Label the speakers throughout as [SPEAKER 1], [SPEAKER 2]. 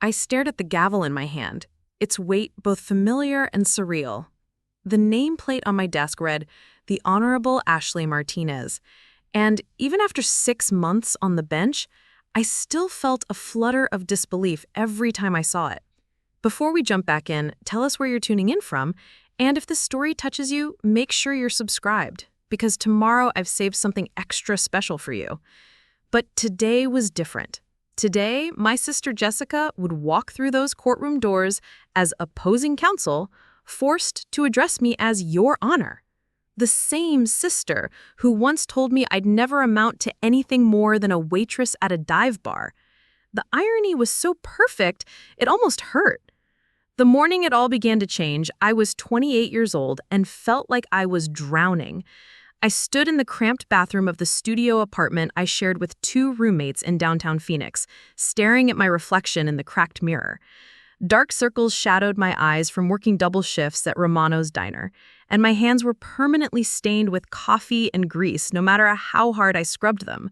[SPEAKER 1] I stared at the gavel in my hand, its weight both familiar and surreal. The nameplate on my desk read, "The Honorable Ashley Martinez," and even after 6 months on the bench, I still felt a flutter of disbelief every time I saw it. Before we jump back in, tell us where you're tuning in from, and if this story touches you, make sure you're subscribed, because tomorrow I've saved something extra special for you. But today was different. Today, my sister Jessica would walk through those courtroom doors as opposing counsel, forced to address me as Your Honor. The same sister who once told me I'd never amount to anything more than a waitress at a dive bar. The irony was so perfect, it almost hurt. The morning it all began to change, I was 28 years old and felt like I was drowning. I stood in the cramped bathroom of the studio apartment I shared with 2 roommates in downtown Phoenix, staring at my reflection in the cracked mirror. Dark circles shadowed my eyes from working double shifts at Romano's diner, and my hands were permanently stained with coffee and grease no matter how hard I scrubbed them.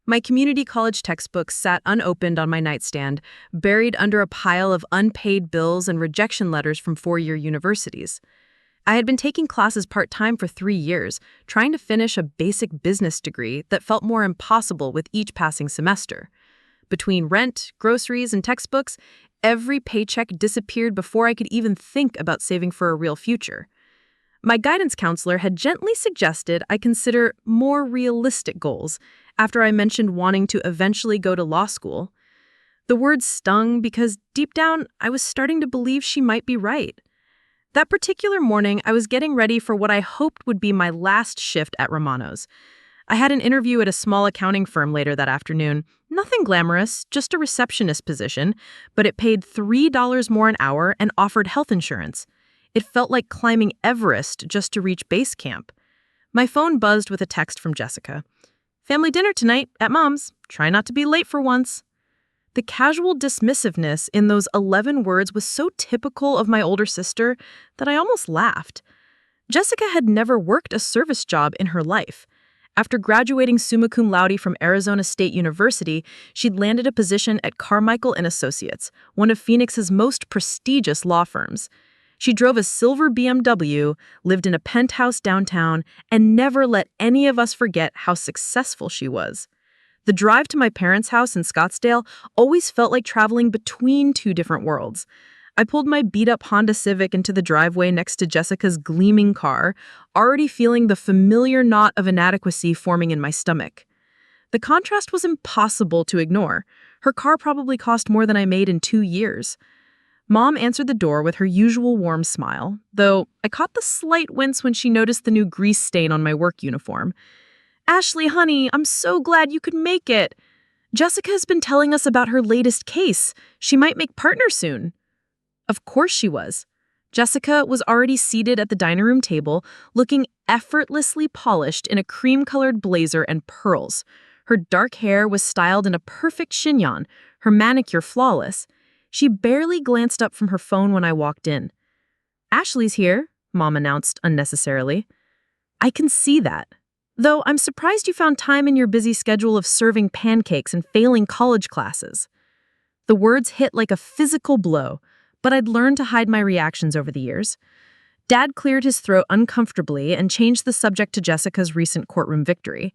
[SPEAKER 1] My community college textbooks sat unopened on my nightstand, buried under a pile of unpaid bills and rejection letters from 4-year universities. I had been taking classes part-time for 3 years, trying to finish a basic business degree that felt more impossible with each passing semester. Between rent, groceries, and textbooks, every paycheck disappeared before I could even think about saving for a real future. My guidance counselor had gently suggested I consider more realistic goals after I mentioned wanting to eventually go to law school. The words stung because deep down, I was starting to believe she might be right. That particular morning, I was getting ready for what I hoped would be my last shift at Romano's. I had an interview at a small accounting firm later that afternoon. Nothing glamorous, just a receptionist position, but it paid $3 more an hour and offered health insurance. It felt like climbing Everest just to reach base camp. My phone buzzed with a text from Jessica. "Family dinner tonight at Mom's. Try not to be late for once." The casual dismissiveness in those 11 words was so typical of my older sister that I almost laughed. Jessica had never worked a service job in her life. After graduating summa cum laude from Arizona State University, she'd landed a position at Carmichael and Associates, one of Phoenix's most prestigious law firms. She drove a silver BMW, lived in a penthouse downtown, and never let any of us forget how successful she was. The drive to my parents' house in Scottsdale always felt like traveling between 2 different worlds. I pulled my beat-up Honda Civic into the driveway next to Jessica's gleaming car, already feeling the familiar knot of inadequacy forming in my stomach. The contrast was impossible to ignore. Her car probably cost more than I made in 2 years. Mom answered the door with her usual warm smile, though I caught the slight wince when she noticed the new grease stain on my work uniform. "Ashley, honey, I'm so glad you could make it. Jessica has been telling us about her latest case. She might make partner soon." Of course she was. Jessica was already seated at the dining room table, looking effortlessly polished in a cream-colored blazer and pearls. Her dark hair was styled in a perfect chignon, her manicure flawless. She barely glanced up from her phone when I walked in. "Ashley's here," Mom announced unnecessarily. "I can see that. Though I'm surprised you found time in your busy schedule of serving pancakes and failing college classes." The words hit like a physical blow, but I'd learned to hide my reactions over the years. Dad cleared his throat uncomfortably and changed the subject to Jessica's recent courtroom victory.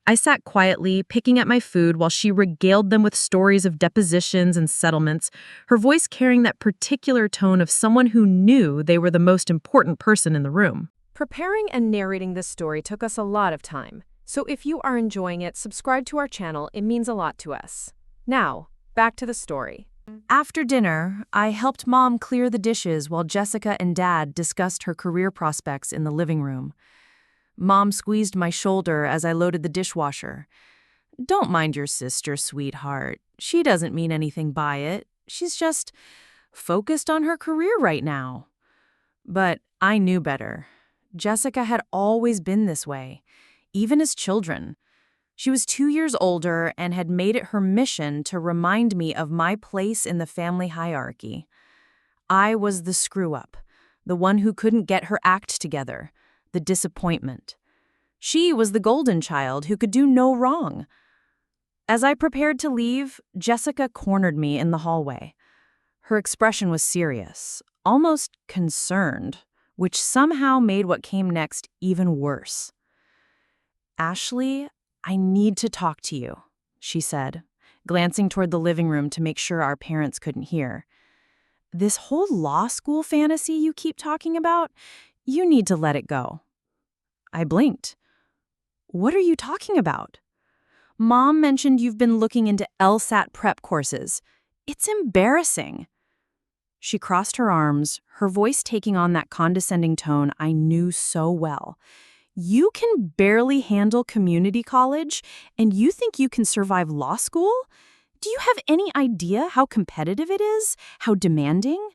[SPEAKER 1] I sat quietly, picking at my food while she regaled them with stories of depositions and settlements, her voice carrying that particular tone of someone who knew they were the most important person in the room.
[SPEAKER 2] Preparing and narrating this story took us a lot of time, so if you are enjoying it, subscribe to our channel. It means a lot to us. Now, back to the story. After dinner, I helped Mom clear the dishes while Jessica and Dad discussed her career prospects in the living room. Mom squeezed my shoulder as I loaded the dishwasher. "Don't mind your sister, sweetheart. She doesn't mean anything by it. She's just focused on her career right now." But I knew better. Jessica had always been this way, even as children. She was 2 years older and had made it her mission to remind me of my place in the family hierarchy. I was the screw-up, the one who couldn't get her act together, the disappointment. She was the golden child who could do no wrong. As I prepared to leave, Jessica cornered me in the hallway. Her expression was serious, almost concerned, which somehow made what came next even worse. "Ashley, I need to talk to you," she said, glancing toward the living room to make sure our parents couldn't hear. "This whole law school fantasy you keep talking about, you need to let it go." I blinked. "What are you talking about?" "Mom mentioned you've been looking into LSAT prep courses. It's embarrassing." She crossed her arms, her voice taking on that condescending tone I knew so well. "You can barely handle community college, and you think you can survive law school? Do you have any idea how competitive it is? How demanding?"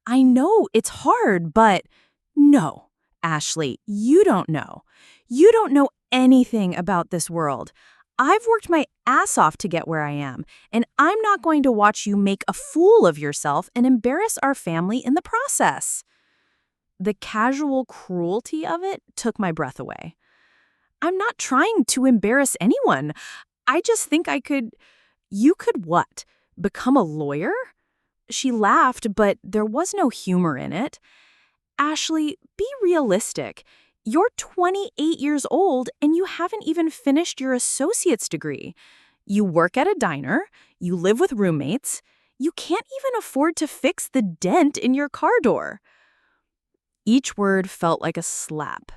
[SPEAKER 2] "I know it's hard, but—" "No, Ashley, you don't know. You don't know anything about this world. I've worked my ass off to get where I am, and I'm not going to watch you make a fool of yourself and embarrass our family in the process." The casual cruelty of it took my breath away. "I'm not trying to embarrass anyone. I just think I could—" "You could what? Become a lawyer?" She laughed, but there was no humor in it. "Ashley, be realistic. You're 28 years old and you haven't even finished your associate's degree. You work at a diner, you live with roommates, you can't even afford to fix the dent in your car door." Each word felt like a slap.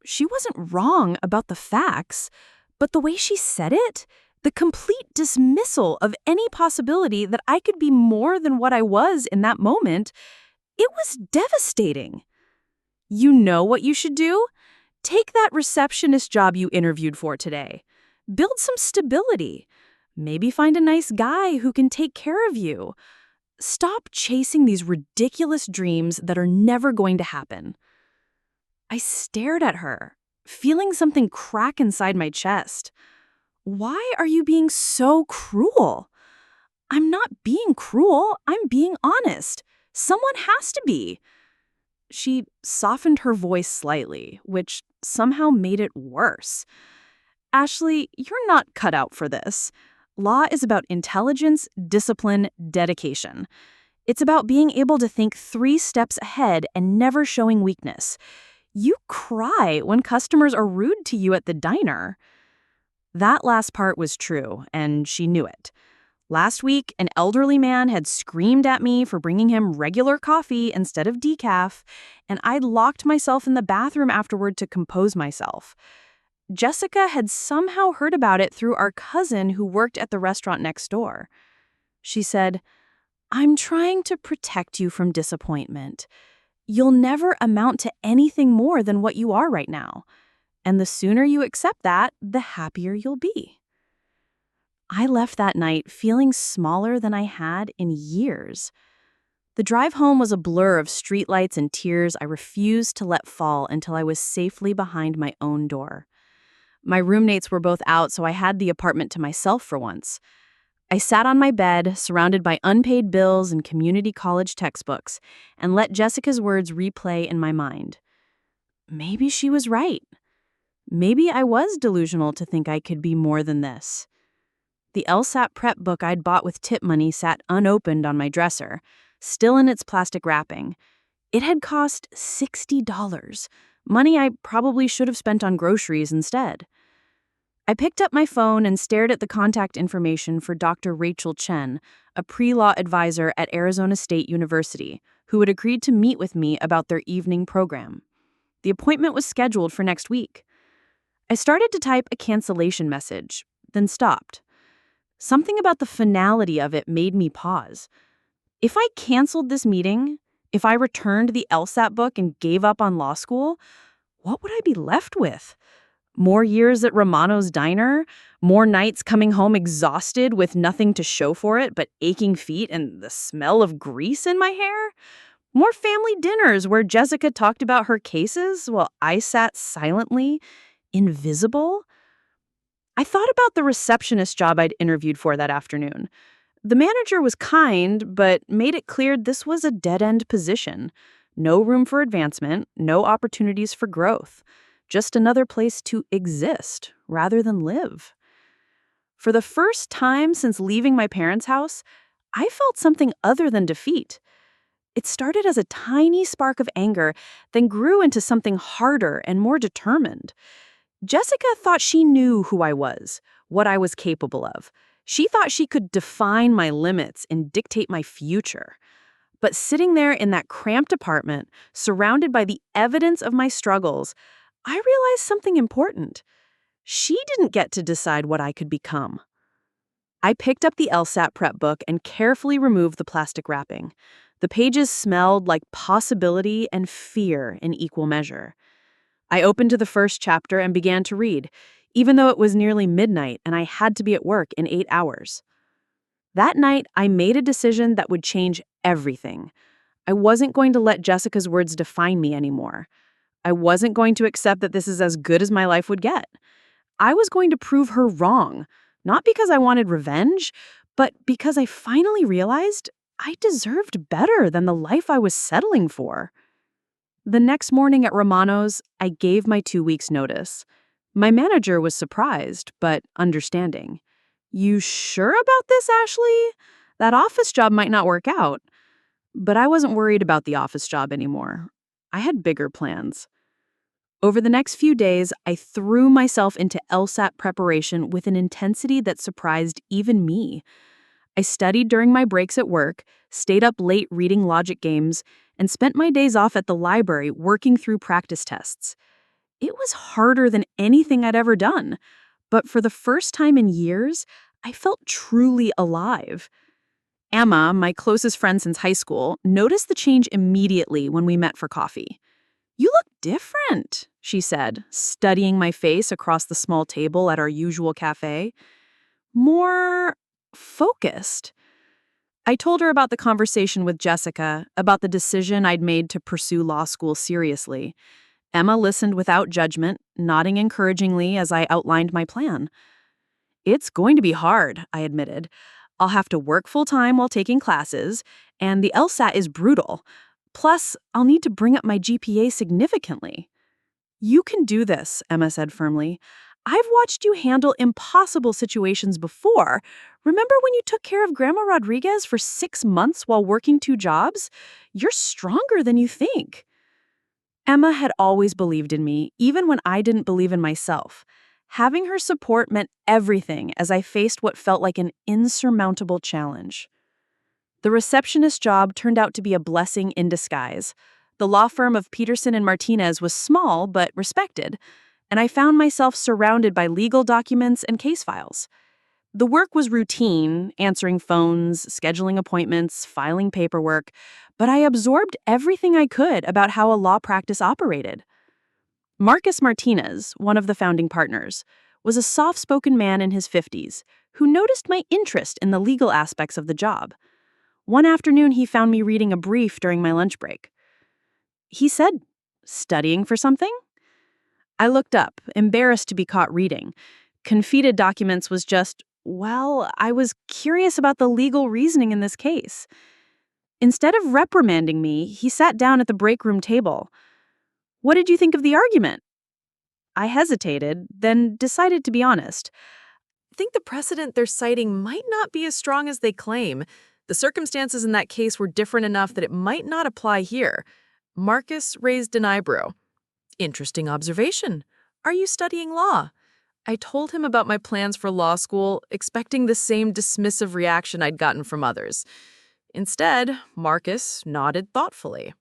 [SPEAKER 2] She wasn't wrong about the facts, but the way she said it, the complete dismissal of any possibility that I could be more than what I was in that moment, it was devastating. "You know what you should do? Take that receptionist job you interviewed for today. Build some stability. Maybe find a nice guy who can take care of you. Stop chasing these ridiculous dreams that are never going to happen." I stared at her, feeling something crack inside my chest. "Why are you being so cruel?" "I'm not being cruel. I'm being honest. Someone has to be." She softened her voice slightly, which somehow made it worse. "Ashley, you're not cut out for this. Law is about intelligence, discipline, dedication. It's about being able to think 3 steps ahead and never showing weakness. You cry when customers are rude to you at the diner." That last part was true, and she knew it. Last week, an elderly man had screamed at me for bringing him regular coffee instead of decaf, and I'd locked myself in the bathroom afterward to compose myself. Jessica had somehow heard about it through our cousin who worked at the restaurant next door. She said, "I'm trying to protect you from disappointment. You'll never amount to anything more than what you are right now. And the sooner you accept that, the happier you'll be." I left that night feeling smaller than I had in years. The drive home was a blur of streetlights and tears I refused to let fall until I was safely behind my own door. My roommates were both out, so I had the apartment to myself for once. I sat on my bed, surrounded by unpaid bills and community college textbooks, and let Jessica's words replay in my mind. Maybe she was right. Maybe I was delusional to think I could be more than this. The LSAT prep book I'd bought with tip money sat unopened on my dresser, still in its plastic wrapping. It had cost $60, money I probably should have spent on groceries instead. I picked up my phone and stared at the contact information for Dr. Rachel Chen, a pre-law advisor at Arizona State University, who had agreed to meet with me about their evening program. The appointment was scheduled for next week. I started to type a cancellation message, then stopped. Something about the finality of it made me pause. If I canceled this meeting, if I returned the LSAT book and gave up on law school, what would I be left with? More years at Romano's diner? More nights coming home exhausted with nothing to show for it but aching feet and the smell of grease in my hair? More family dinners where Jessica talked about her cases while I sat silently, invisible? I thought about the receptionist job I'd interviewed for that afternoon. The manager was kind, but made it clear this was a dead-end position. No room for advancement, no opportunities for growth. Just another place to exist rather than live. For the first time since leaving my parents' house, I felt something other than defeat. It started as a tiny spark of anger, then grew into something harder and more determined. Jessica thought she knew who I was, what I was capable of. She thought she could define my limits and dictate my future. But sitting there in that cramped apartment, surrounded by the evidence of my struggles, I realized something important. She didn't get to decide what I could become. I picked up the LSAT prep book and carefully removed the plastic wrapping. The pages smelled like possibility and fear in equal measure. I opened to the first chapter and began to read, even though it was nearly midnight and I had to be at work in 8 hours. That night, I made a decision that would change everything. I wasn't going to let Jessica's words define me anymore. I wasn't going to accept that this is as good as my life would get. I was going to prove her wrong, not because I wanted revenge, but because I finally realized I deserved better than the life I was settling for. The next morning at Romano's, I gave my 2 weeks' notice. My manager was surprised, but understanding. "You sure about this, Ashley? That office job might not work out." But I wasn't worried about the office job anymore. I had bigger plans. Over the next few days, I threw myself into LSAT preparation with an intensity that surprised even me. I studied during my breaks at work, stayed up late reading logic games, and spent my days off at the library working through practice tests. It was harder than anything I'd ever done, but for the first time in years, I felt truly alive. Emma, my closest friend since high school, noticed the change immediately when we met for coffee. "You look different," she said, studying my face across the small table at our usual cafe. "More focused." I told her about the conversation with Jessica, about the decision I'd made to pursue law school seriously. Emma listened without judgment, nodding encouragingly as I outlined my plan. "It's going to be hard," I admitted. "I'll have to work full-time while taking classes, and the LSAT is brutal. Plus, I'll need to bring up my GPA significantly." "You can do this," Emma said firmly. "I've watched you handle impossible situations before. Remember when you took care of Grandma Rodriguez for 6 months while working 2 jobs? You're stronger than you think." Emma had always believed in me, even when I didn't believe in myself. Having her support meant everything as I faced what felt like an insurmountable challenge. The receptionist job turned out to be a blessing in disguise. The law firm of Peterson and Martinez was small but respected, and I found myself surrounded by legal documents and case files. The work was routine, answering phones, scheduling appointments, filing paperwork, but I absorbed everything I could about how a law practice operated. Marcus Martinez, one of the founding partners, was a soft-spoken man in his 50s who noticed my interest in the legal aspects of the job. One afternoon, he found me reading a brief during my lunch break. He said, "Studying for something?" I looked up, embarrassed to be caught reading. Confeted documents was just, well, I was curious about the legal reasoning in this case. Instead of reprimanding me, he sat down at the break room table. "What did you think of the argument?" I hesitated, then decided to be honest.
[SPEAKER 1] I think the precedent they're citing might not be as strong as they claim. The circumstances in that case were different enough that it might not apply here. Marcus raised an eyebrow. "Interesting observation. Are you studying law?" I told him about my plans for law school, expecting the same dismissive reaction I'd gotten from others. Instead, Marcus nodded thoughtfully.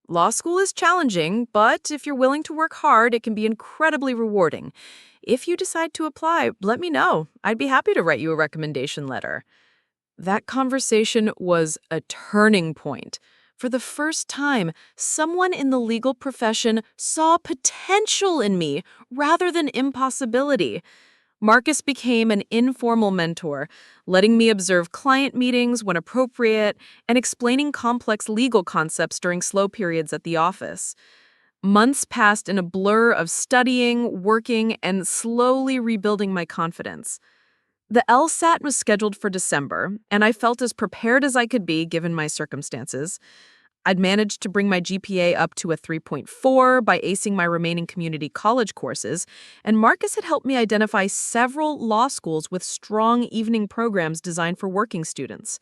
[SPEAKER 1] "Law school is challenging, but if you're willing to work hard, it can be incredibly rewarding. If you decide to apply, let me know. I'd be happy to write you a recommendation letter." That conversation was a turning point. For the first time, someone in the legal profession saw potential in me rather than impossibility. Marcus became an informal mentor, letting me observe client meetings when appropriate and explaining complex legal concepts during slow periods at the office. Months passed in a blur of studying, working, and slowly rebuilding my confidence. The LSAT was scheduled for December, and I felt as prepared as I could be given my circumstances. I'd managed to bring my GPA up to a 3.4 by acing my remaining community college courses, and Marcus had helped me identify several law schools with strong evening programs designed for working students.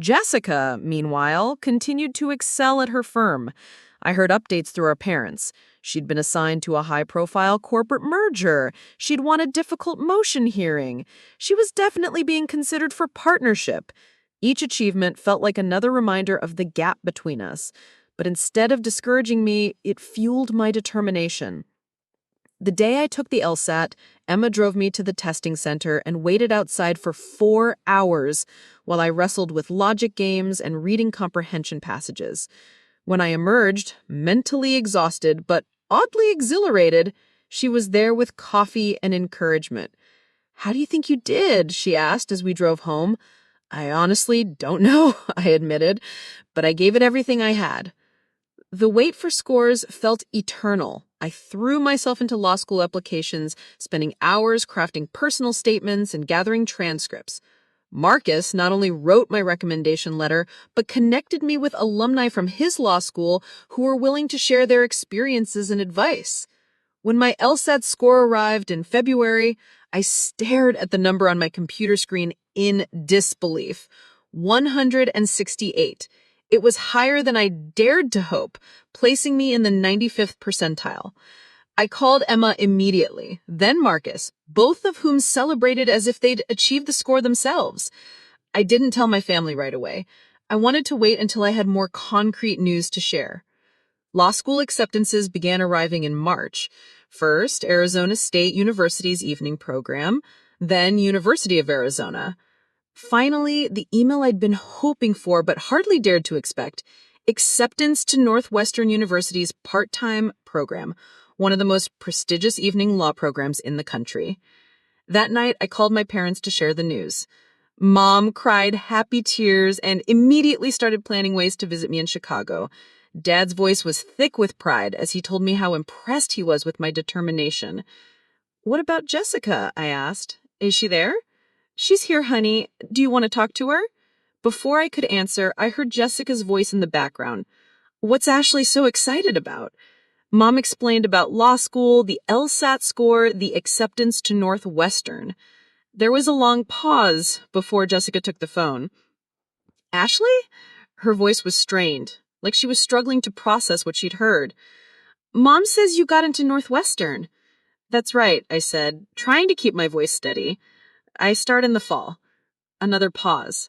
[SPEAKER 1] Jessica, meanwhile, continued to excel at her firm. I heard updates through our parents. She'd been assigned to a high-profile corporate merger. She'd won a difficult motion hearing. She was definitely being considered for partnership. Each achievement felt like another reminder of the gap between us. But instead of discouraging me, it fueled my determination. The day I took the LSAT, Emma drove me to the testing center and waited outside for 4 hours while I wrestled with logic games and reading comprehension passages. When I emerged, mentally exhausted but oddly exhilarated, she was there with coffee and encouragement. "How do you think you did?" she asked as we drove home. "I honestly don't know," I admitted, but I gave it everything I had. The wait for scores felt eternal. I threw myself into law school applications, spending hours crafting personal statements and gathering transcripts. Marcus not only wrote my recommendation letter, but connected me with alumni from his law school who were willing to share their experiences and advice. When my LSAT score arrived in February, I stared at the number on my computer screen in disbelief. 168. It was higher than I dared to hope, placing me in the 95th percentile. I called Emma immediately, then Marcus, both of whom celebrated as if they'd achieved the score themselves. I didn't tell my family right away. I wanted to wait until I had more concrete news to share. Law school acceptances began arriving in March. First, Arizona State University's evening program, then University of Arizona. Finally, the email I'd been hoping for but hardly dared to expect: acceptance to Northwestern University's part-time program, one of the most prestigious evening law programs in the country. That night, I called my parents to share the news. Mom cried happy tears and immediately started planning ways to visit me in Chicago. Dad's voice was thick with pride as he told me how impressed he was with my determination. "What about Jessica?" I asked. "Is she there?" "She's here, honey. Do you want to talk to her?" Before I could answer, I heard Jessica's voice in the background. "What's Ashley so excited about?" Mom explained about law school, the LSAT score, the acceptance to Northwestern. There was a long pause before Jessica took the phone. "Ashley?" Her voice was strained, like she was struggling to process what she'd heard. "Mom says you got into Northwestern." "That's right," I said, trying to keep my voice steady. "I start in the fall." Another pause.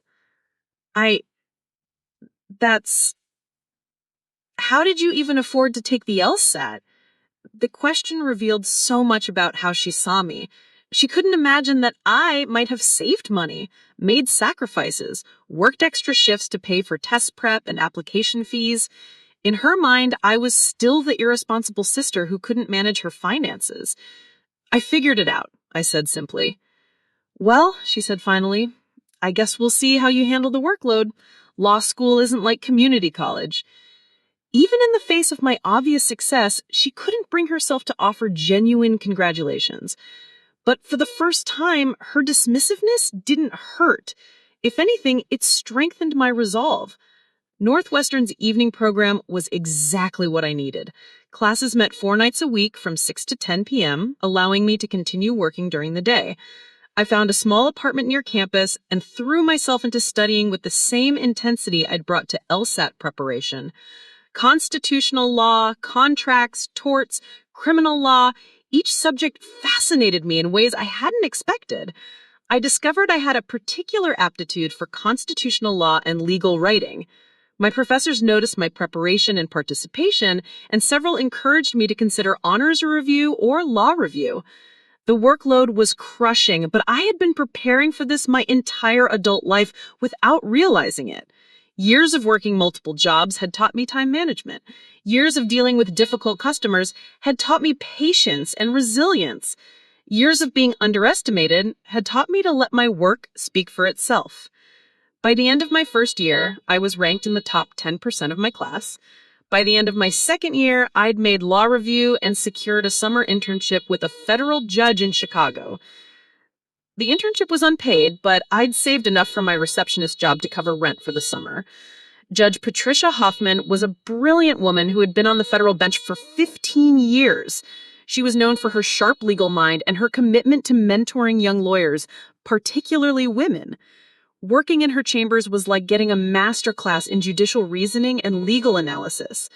[SPEAKER 1] That's... How did you even afford to take the LSAT?" The question revealed so much about how she saw me. She couldn't imagine that I might have saved money, made sacrifices, worked extra shifts to pay for test prep and application fees. In her mind, I was still the irresponsible sister who couldn't manage her finances. "I figured it out," I said simply. "Well," she said finally, "I guess we'll see how you handle the workload. Law school isn't like community college." Even in the face of my obvious success, she couldn't bring herself to offer genuine congratulations. But for the first time, her dismissiveness didn't hurt. If anything, it strengthened my resolve. Northwestern's evening program was exactly what I needed. Classes met 4 nights a week from 6 to 10 p.m., allowing me to continue working during the day. I found a small apartment near campus and threw myself into studying with the same intensity I'd brought to LSAT preparation. Constitutional law, contracts, torts, criminal law, each subject fascinated me in ways I hadn't expected. I discovered I had a particular aptitude for constitutional law and legal writing. My professors noticed my preparation and participation, and several encouraged me to consider honors review or law review. The workload was crushing, but I had been preparing for this my entire adult life without realizing it. Years of working multiple jobs had taught me time management. Years of dealing with difficult customers had taught me patience and resilience. Years of being underestimated had taught me to let my work speak for itself. By the end of my first year, I was ranked in the top 10% of my class. By the end of my second year, I'd made law review and secured a summer internship with a federal judge in Chicago. The internship was unpaid, but I'd saved enough from my receptionist job to cover rent for the summer. Judge Patricia Hoffman was a brilliant woman who had been on the federal bench for 15 years. She was known for her sharp legal mind and her commitment to mentoring young lawyers, particularly women.
[SPEAKER 3] Working in her chambers was like getting a masterclass in judicial reasoning and legal analysis.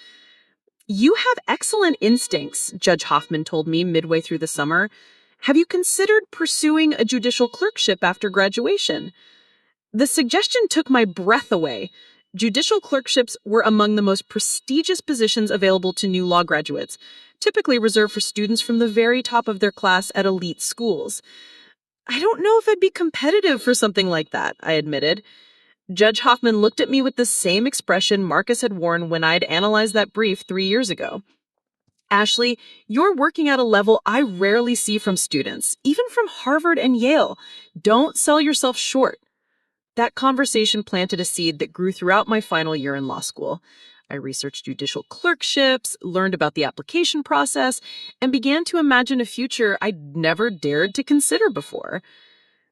[SPEAKER 3] You have excellent instincts, Judge Hoffman told me midway through the summer. Have you considered pursuing a judicial clerkship after graduation? The suggestion took my breath away. Judicial clerkships were among the most prestigious positions available to new law graduates, typically reserved for students from the very top of their class at elite schools. I don't know if I'd be competitive for something like that, I admitted. Judge Hoffman looked at me with the same expression Marcus had worn when I'd analyzed that brief 3 years ago. Ashley, you're working at a level I rarely see from students, even from Harvard and Yale. Don't sell yourself short. That conversation planted a seed that grew throughout my final year in law school. I researched judicial clerkships, learned about the application process, and began to imagine a future I'd never dared to consider before.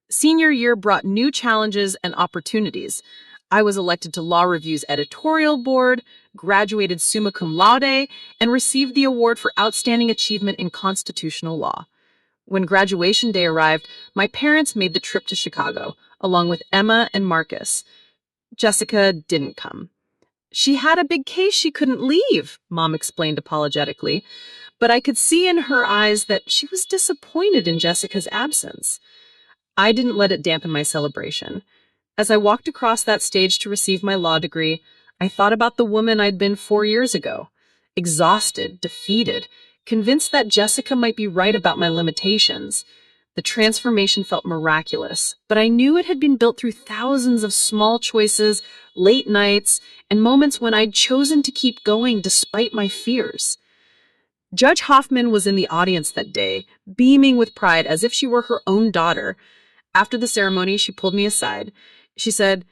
[SPEAKER 3] Senior year brought new challenges and opportunities. I was elected to Law Review's editorial board, graduated summa cum laude, and received the award for outstanding achievement in constitutional law. When graduation day arrived, my parents made the trip to Chicago, along with Emma and Marcus. Jessica didn't come. She had a big case she couldn't leave, Mom explained apologetically, but I could see in her eyes that she was disappointed in Jessica's absence. I didn't let it dampen my celebration. As I walked across that stage to receive my law degree, I thought about the woman I'd been 4 years ago. Exhausted, defeated, convinced that Jessica might be right about my limitations. The transformation felt miraculous, but I knew it had been built through thousands of small choices, late nights, and moments when I'd chosen to keep going despite my fears. Judge Hoffman was in the audience that day, beaming with pride as if she were her own daughter. After the ceremony, she pulled me aside. She said,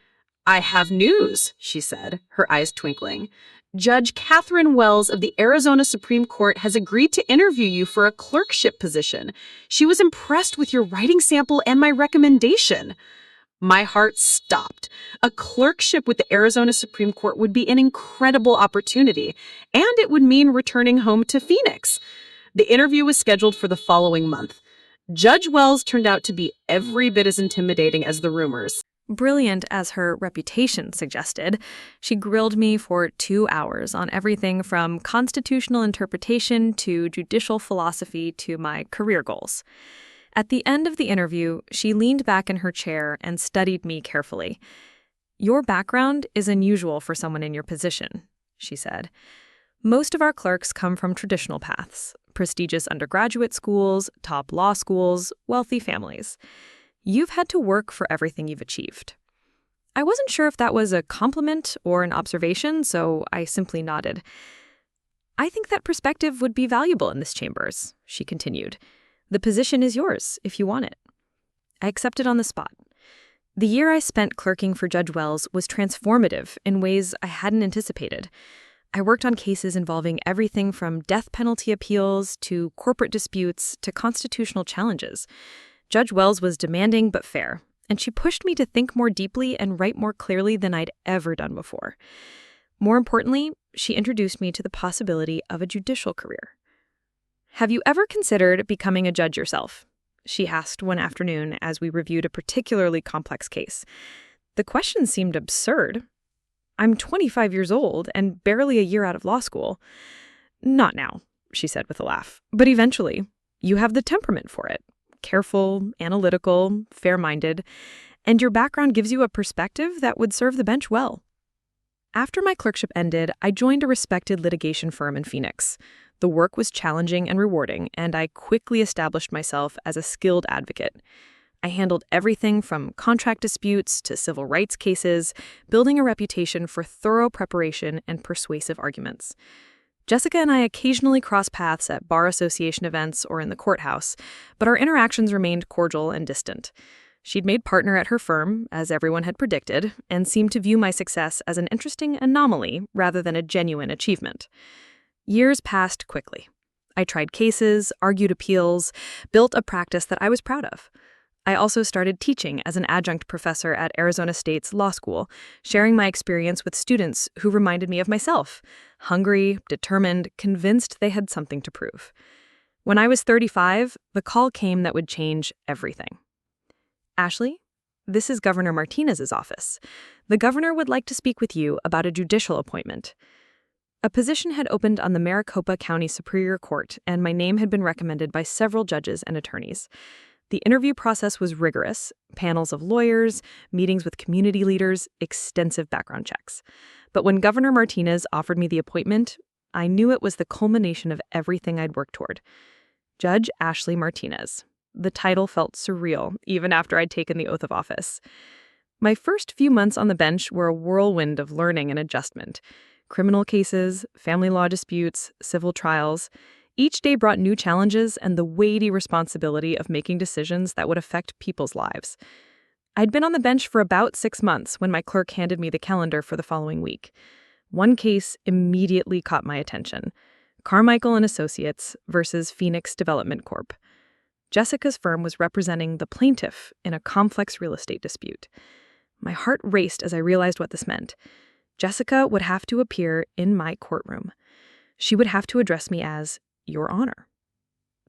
[SPEAKER 3] "I have news," she said, her eyes twinkling. "Judge Catherine Wells of the Arizona Supreme Court has agreed to interview you for a clerkship position. She was impressed with your writing sample and my recommendation." My heart stopped. A clerkship with the Arizona Supreme Court would be an incredible opportunity, and it would mean returning home to Phoenix. The interview was scheduled for the following month. Judge Wells turned out to be every bit as intimidating as the rumors.
[SPEAKER 1] Brilliant as her reputation suggested, she grilled me for 2 hours on everything from constitutional interpretation to judicial philosophy to my career goals. At the end of the interview, she leaned back in her chair and studied me carefully. "Your background is unusual for someone in your position," she said. "Most of our clerks come from traditional paths, prestigious undergraduate schools, top law schools, wealthy families. You've had to work for everything you've achieved." I wasn't sure if that was a compliment or an observation, so I simply nodded. "I think that perspective would be valuable in this chambers," she continued. "The position is yours if you want it." I accepted on the spot. The year I spent clerking for Judge Wells was transformative in ways I hadn't anticipated. I worked on cases involving everything from death penalty appeals to corporate disputes to constitutional challenges. Judge Wells was demanding but fair, and she pushed me to think more deeply and write more clearly than I'd ever done before. More importantly, she introduced me to the possibility of a judicial career. "Have you ever considered becoming a judge yourself?" she asked one afternoon as we reviewed a particularly complex case. The question seemed absurd. I'm 25 years old and barely a year out of law school. "Not now," she said with a laugh, "but eventually. You have the temperament for it. Careful, analytical, fair-minded, and your background gives you a perspective that would serve the bench well." After my clerkship ended, I joined a respected litigation firm in Phoenix. The work was challenging and rewarding, and I quickly established myself as a skilled advocate. I handled everything from contract disputes to civil rights cases, building a reputation for thorough preparation and persuasive arguments. Jessica and I occasionally crossed paths at bar association events or in the courthouse, but our interactions remained cordial and distant. She'd made partner at her firm, as everyone had predicted, and seemed to view my success as an interesting anomaly rather than a genuine achievement. Years passed quickly. I tried cases, argued appeals, built a practice that I was proud of. I also started teaching as an adjunct professor at Arizona State's law school, sharing my experience with students who reminded me of myself, hungry, determined, convinced they had something to prove. When I was 35, the call came that would change everything. "Ashley, This is Governor Martinez's office. The governor would like to speak with you about a judicial appointment. A position had opened on the Maricopa County Superior Court, and my name had been recommended by several judges and attorneys. The interview process was rigorous: panels of lawyers, meetings with community leaders, extensive background checks. But when Governor Martinez offered me the appointment, I knew it was the culmination of everything I'd worked toward. Judge Ashley Martinez. The title felt surreal, even after I'd taken the oath of office. My first few months on the bench were a whirlwind of learning and adjustment. Criminal cases, family law disputes, civil trials. Each day brought new challenges and the weighty responsibility of making decisions that would affect people's lives. I'd been on the bench for about 6 months when my clerk handed me the calendar for the following week. One case immediately caught my attention: Carmichael and Associates versus Phoenix Development Corp. Jessica's firm was representing the plaintiff in a complex real estate dispute. My heart raced as I realized what this meant. Jessica would have to appear in my courtroom. She would have to address me as Your Honor.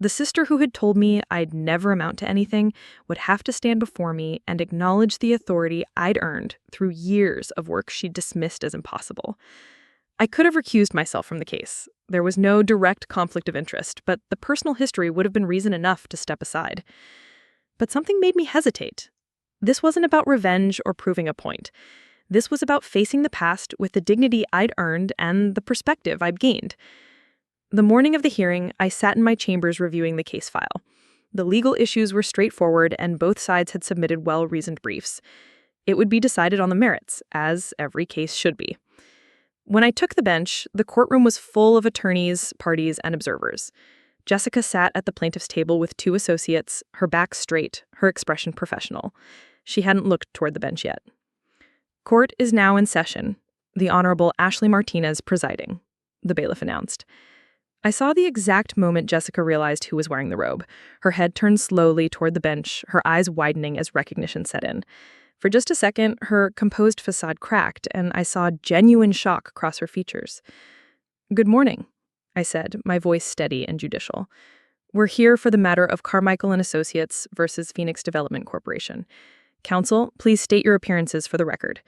[SPEAKER 1] The sister who had told me I'd never amount to anything would have to stand before me and acknowledge the authority I'd earned through years of work she dismissed as impossible. I could have recused myself from the case. There was no direct conflict of interest, but the personal history would have been reason enough to step aside. But something made me hesitate. This wasn't about revenge or proving a point. This was about facing the past with the dignity I'd earned and the perspective I'd gained. The morning of the hearing, I sat in my chambers reviewing the case file. The legal issues were straightforward, and both sides had submitted well-reasoned briefs. It would be decided on the merits, as every case should be. When I took the bench, the courtroom was full of attorneys, parties, and observers. Jessica sat at the plaintiff's table with 2 associates, her back straight, her expression professional. She hadn't looked toward the bench yet. Court is now in session. The Honorable Ashley Martinez presiding, the bailiff announced. I saw the exact moment Jessica realized who was wearing the robe. Her head turned slowly toward the bench, her eyes widening as recognition set in. For just a second, her composed facade cracked, and I saw genuine shock cross her features. "Good morning," I said, my voice steady and judicial. "We're here for the matter of Carmichael and Associates versus Phoenix Development Corporation. Counsel, please state your appearances for the record."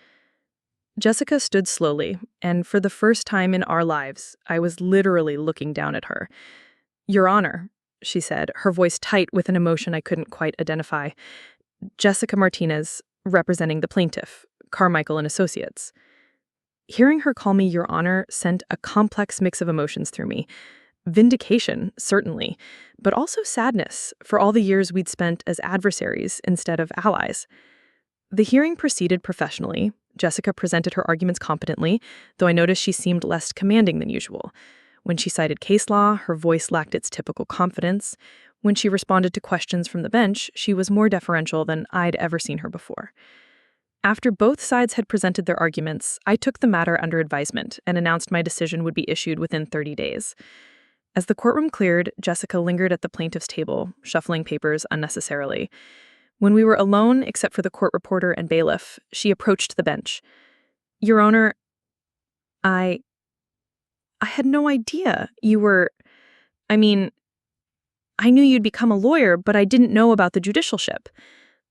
[SPEAKER 1] Jessica stood slowly, and for the first time in our lives, I was literally looking down at her. "Your Honor," she said, her voice tight with an emotion I couldn't quite identify. "Jessica Martinez, representing the plaintiff, Carmichael and Associates." Hearing her call me Your Honor sent a complex mix of emotions through me. Vindication, certainly, but also sadness for all the years we'd spent as adversaries instead of allies. The hearing proceeded professionally. Jessica presented her arguments competently, though I noticed she seemed less commanding than usual. When she cited case law, her voice lacked its typical confidence. When she responded to questions from the bench, she was more deferential than I'd ever seen her before. After both sides had presented their arguments, I took the matter under advisement and announced my decision would be issued within 30 days. As the courtroom cleared, Jessica lingered at the plaintiff's table, shuffling papers unnecessarily. When we were alone, except for the court reporter and bailiff, she approached the bench. "Your Honor, I had no idea you were... I mean, I knew you'd become a lawyer, but I didn't know about the judicialship."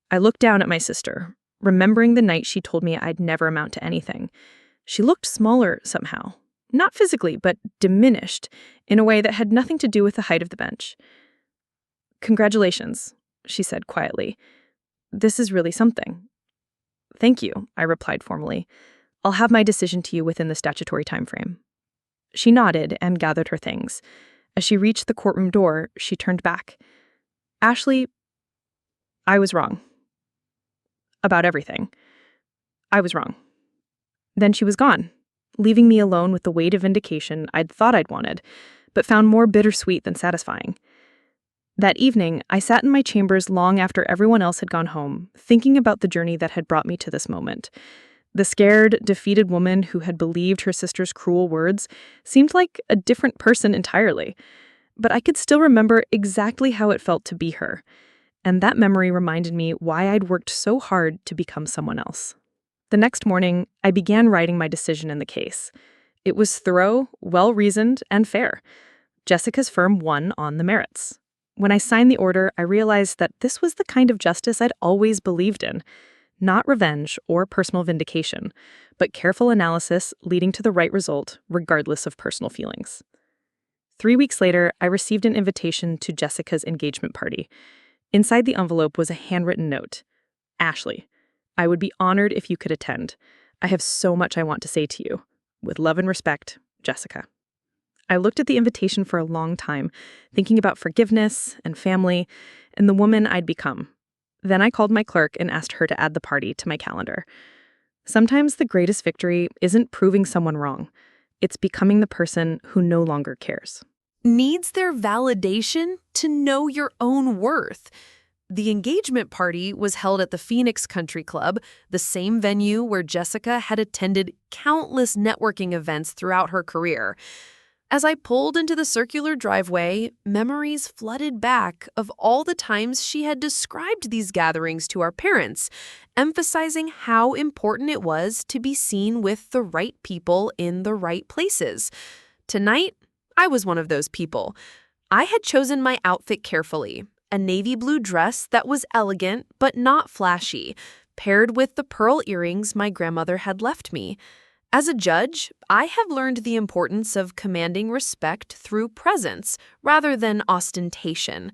[SPEAKER 1] I looked down at my sister, remembering the night she told me I'd never amount to anything. She looked smaller somehow. Not physically, but diminished, in a way that had nothing to do with the height of the bench. "Congratulations," she said quietly. "This is really something." "Thank you," I replied formally. "I'll have my decision to you within the statutory timeframe." She nodded and gathered her things. As she reached the courtroom door, she turned back. "Ashley, I was wrong. About everything. I was wrong." Then she was gone, leaving me alone with the weight of vindication I'd thought I'd wanted, but found more bittersweet than satisfying. That evening, I sat in my chambers long after everyone else had gone home, thinking about the journey that had brought me to this moment. The scared, defeated woman who had believed her sister's cruel words seemed like a different person entirely, but I could still remember exactly how it felt to be her, and that memory reminded me why I'd worked so hard to become someone else. The next morning, I began writing my decision in the case. It was thorough, well-reasoned, and fair. Jessica's firm won on the merits. When I signed the order, I realized that this was the kind of justice I'd always believed in. Not revenge or personal vindication, but careful analysis leading to the right result, regardless of personal feelings. 3 weeks later, I received an invitation to Jessica's engagement party. Inside the envelope was a handwritten note. Ashley, I would be honored if you could attend. I have so much I want to say to you. With love and respect, Jessica. I looked at the invitation for a long time, thinking about forgiveness and family and the woman I'd become. Then I called my clerk and asked her to add the party to my calendar. Sometimes the greatest victory isn't proving someone wrong. It's becoming the person who no longer cares.
[SPEAKER 2] Needs their validation to know your own worth. The engagement party was held at the Phoenix Country Club, the same venue where Jessica had attended countless networking events throughout her career. As I pulled into the circular driveway, memories flooded back of all the times she had described these gatherings to our parents, emphasizing how important it was to be seen with the right people in the right places. Tonight, I was one of those people. I had chosen my outfit carefully, a navy blue dress that was elegant but not flashy, paired with the pearl earrings my grandmother had left me. As a judge, I have learned the importance of commanding respect through presence rather than ostentation.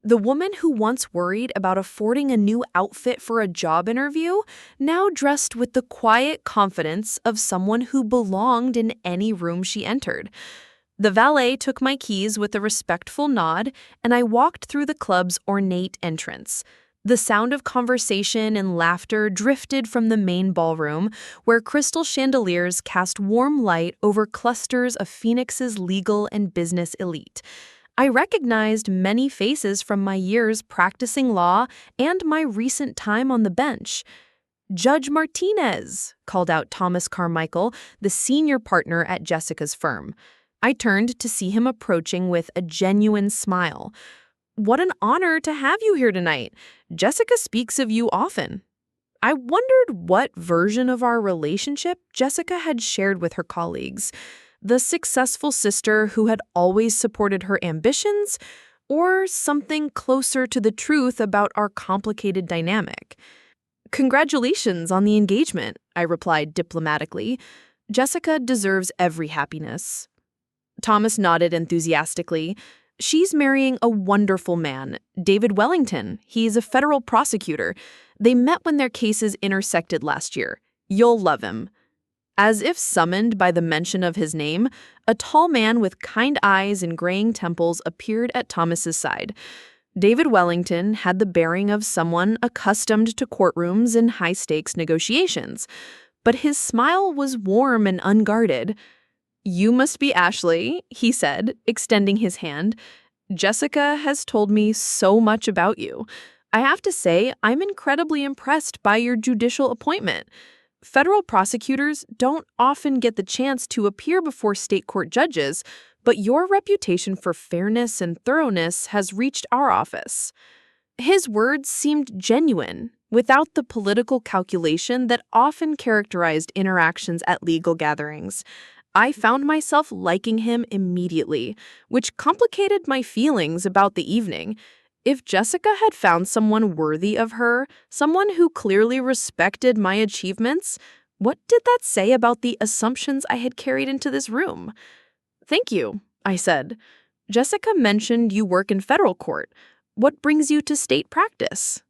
[SPEAKER 2] The woman who once worried about affording a new outfit for a job interview now dressed with the quiet confidence of someone who belonged in any room she entered. The valet took my keys with a respectful nod, and I walked through the club's ornate entrance. The sound of conversation and laughter drifted from the main ballroom, where crystal chandeliers cast warm light over clusters of Phoenix's legal and business elite. I recognized many faces from my years practicing law and my recent time on the bench. "Judge Martinez," called out Thomas Carmichael, the senior partner at Jessica's firm. I turned to see him approaching with a genuine smile. "What an honor to have you here tonight. Jessica speaks of you often." I wondered what version of our relationship Jessica had shared with her colleagues. The successful sister who had always supported her ambitions, or something closer to the truth about our complicated dynamic. "Congratulations on the engagement," I replied diplomatically. "Jessica deserves every happiness." Thomas nodded enthusiastically. "She's marrying a wonderful man, David Wellington. He's a federal prosecutor. They met when their cases intersected last year. You'll love him." As if summoned by the mention of his name, a tall man with kind eyes and graying temples appeared at Thomas's side. David Wellington had the bearing of someone accustomed to courtrooms and high-stakes negotiations, but his smile was warm and unguarded. "You must be Ashley," he said, extending his hand. "Jessica has told me so much about you. I have to say, I'm incredibly impressed by your judicial appointment. Federal prosecutors don't often get the chance to appear before state court judges, but your reputation for fairness and thoroughness has reached our office." His words seemed genuine, without the political calculation that often characterized interactions at legal gatherings. I found myself liking him immediately, which complicated my feelings about the evening. If Jessica had found someone worthy of her, someone who clearly respected my achievements, what did that say about the assumptions I had carried into this room? "Thank you," I said. "Jessica mentioned you work in federal court. What brings you to state practice?"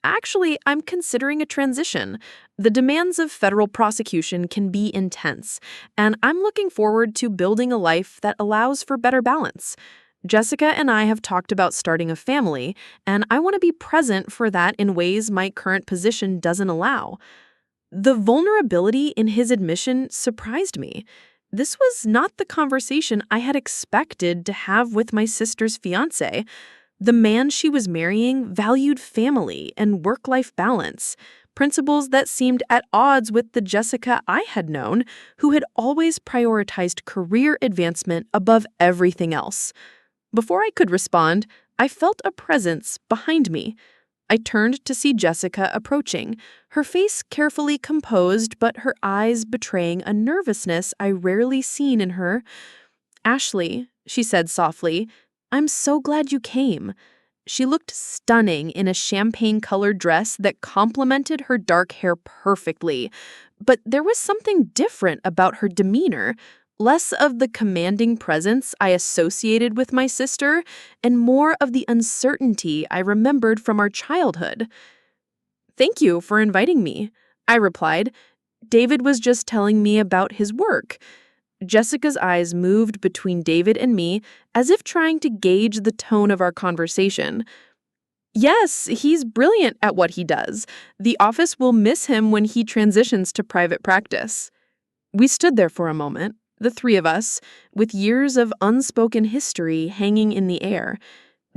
[SPEAKER 2] "Actually, I'm considering a transition. The demands of federal prosecution can be intense, and I'm looking forward to building a life that allows for better balance. Jessica and I have talked about starting a family, and I want to be present for that in ways my current position doesn't allow." The vulnerability in his admission surprised me. This was not the conversation I had expected to have with my sister's fiancé. The man she was marrying valued family and work-life balance, principles that seemed at odds with the Jessica I had known, who had always prioritized career advancement above everything else. Before I could respond, I felt a presence behind me. I turned to see Jessica approaching, her face carefully composed but her eyes betraying a nervousness I rarely seen in her. "Ashley," she said softly, "I'm so glad you came.
[SPEAKER 1] She looked stunning in a champagne-colored dress that complemented her dark hair perfectly. But there was something different about her demeanor, less of the commanding presence I associated with my sister, and more of the uncertainty I remembered from our childhood. "Thank you for inviting me," I replied. "David was just telling me about his work." Jessica's eyes moved between David and me, as if trying to gauge the tone of our conversation. "Yes, he's brilliant at what he does. The office will miss him when he transitions to private practice." We stood there for a moment, the three of us, with years of unspoken history hanging in the air.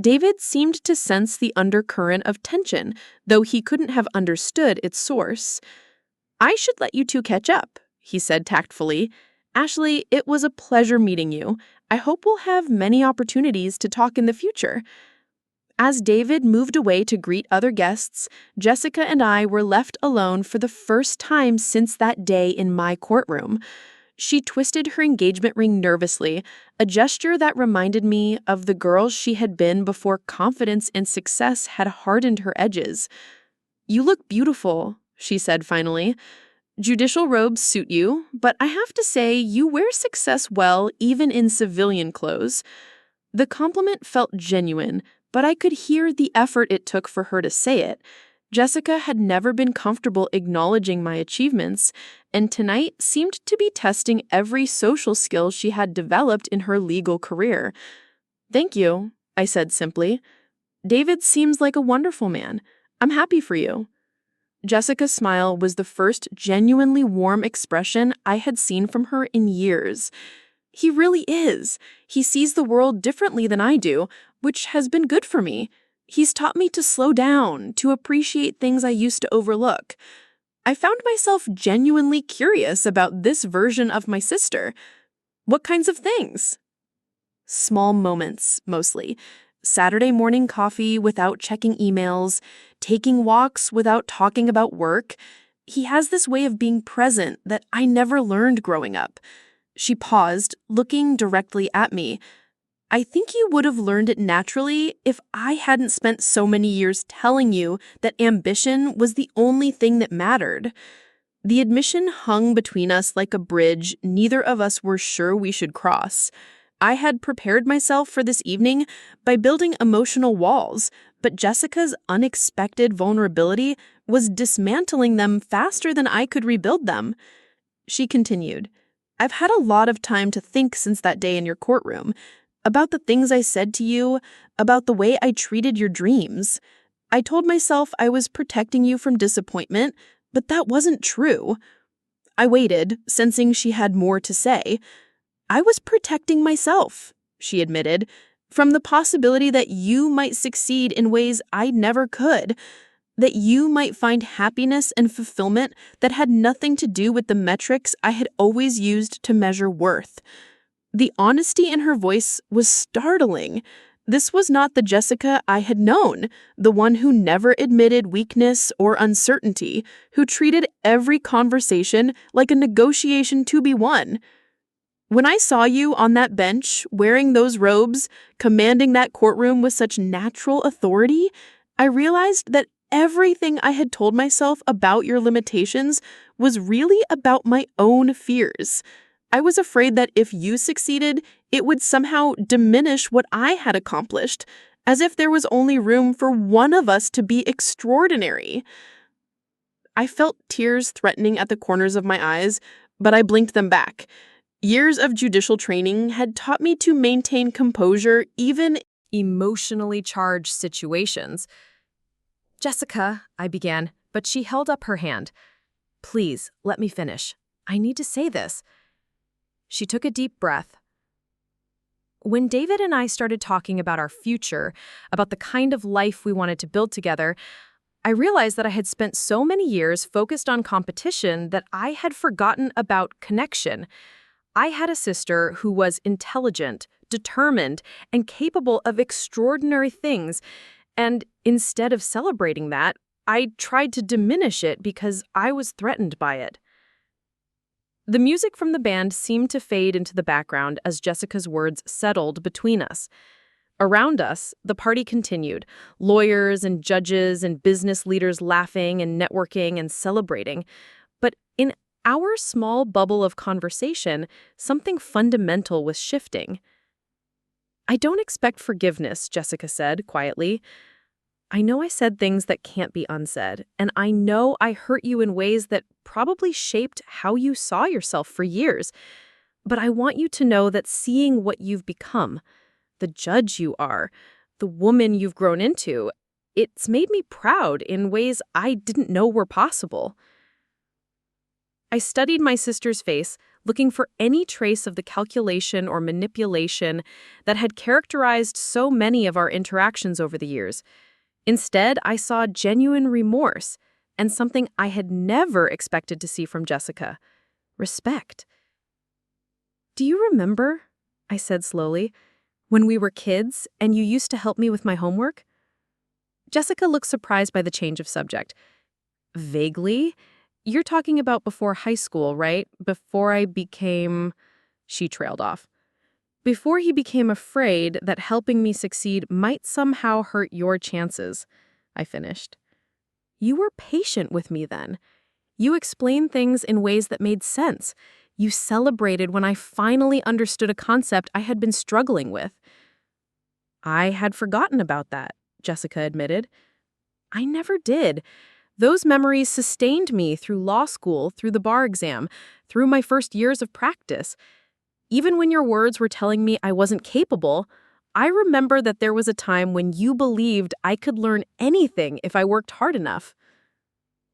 [SPEAKER 1] David seemed to sense the undercurrent of tension, though he couldn't have understood its source. "I should let you two catch up," he said tactfully. "Ashley, it was a pleasure meeting you. I hope we'll have many opportunities to talk in the future." As David moved away to greet other guests, Jessica and I were left alone for the first time since that day in my courtroom. She twisted her engagement ring nervously, a gesture that reminded me of the girl she had been before confidence and success had hardened her edges. "You look beautiful," she said finally. "Judicial robes suit you, but I have to say you wear success well even in civilian clothes." The compliment felt genuine, but I could hear the effort it took for her to say it. Jessica had never been comfortable acknowledging my achievements, and tonight seemed to be testing every social skill she had developed in her legal career. "Thank you," I said simply. "David seems like a wonderful man. I'm happy for you." Jessica's smile was the first genuinely warm expression I had seen from her in years. "He really is. He sees the world differently than I do, which has been good for me. He's taught me to slow down, to appreciate things I used to overlook." I found myself genuinely curious about this version of my sister. "What kinds of things?" "Small moments, mostly. Saturday morning coffee without checking emails, taking walks without talking about work. He has this way of being present that I never learned growing up." She paused, looking directly at me. "I think you would have learned it naturally if I hadn't spent so many years telling you that ambition was the only thing that mattered." The admission hung between us like a bridge neither of us were sure we should cross. I had prepared myself for this evening by building emotional walls, but Jessica's unexpected vulnerability was dismantling them faster than I could rebuild them. She continued, "I've had a lot of time to think since that day in your courtroom, about the things I said to you, about the way I treated your dreams. I told myself I was protecting you from disappointment, but that wasn't true." I waited, sensing she had more to say. "I was protecting myself," she admitted, "from the possibility that you might succeed in ways I never could, that you might find happiness and fulfillment that had nothing to do with the metrics I had always used to measure worth." The honesty in her voice was startling. This was not the Jessica I had known, the one who never admitted weakness or uncertainty, who treated every conversation like a negotiation to be won. "When I saw you on that bench, wearing those robes, commanding that courtroom with such natural authority, I realized that everything I had told myself about your limitations was really about my own fears. I was afraid that if you succeeded, it would somehow diminish what I had accomplished, as if there was only room for one of us to be extraordinary." I felt tears threatening at the corners of my eyes, but I blinked them back. Years of judicial training had taught me to maintain composure even in emotionally charged situations. "Jessica," I began, but she held up her hand. "Please, let me finish. I need to say this." She took a deep breath. "When David and I started talking about our future, about the kind of life we wanted to build together, I realized that I had spent so many years focused on competition that I had forgotten about connection. I had a sister who was intelligent, determined, and capable of extraordinary things, and instead of celebrating that, I tried to diminish it because I was threatened by it." The music from the band seemed to fade into the background as Jessica's words settled between us.
[SPEAKER 2] Around us, the party continued, lawyers and judges and business leaders laughing and networking and celebrating. But in our small bubble of conversation, something fundamental was shifting. "I don't expect forgiveness," Jessica said quietly. "I know I said things that can't be unsaid, and I know I hurt you in ways that probably shaped how you saw yourself for years. But I want you to know that seeing what you've become, the judge you are, the woman you've grown into, it's made me proud in ways I didn't know were possible." I studied my sister's face, looking for any trace of the calculation or manipulation that had characterized so many of our interactions over the years. Instead, I saw genuine remorse and something I had never expected to see from Jessica: respect. "Do you remember," I said slowly, "when we were kids and you used to help me with my homework?" Jessica looked surprised by the change of subject. "Vaguely. You're talking about before high school, right? Before I became—" She trailed off. "Before he became afraid that helping me succeed might somehow hurt your chances," I finished. "You were patient with me then. You explained things in ways that made sense. You celebrated when I finally understood a concept I had been struggling with." "I had forgotten about that," Jessica admitted. "I never did. Those memories sustained me through law school, through the bar exam, through my first years of practice. Even when your words were telling me I wasn't capable, I remember that there was a time when you believed I could learn anything if I worked hard enough."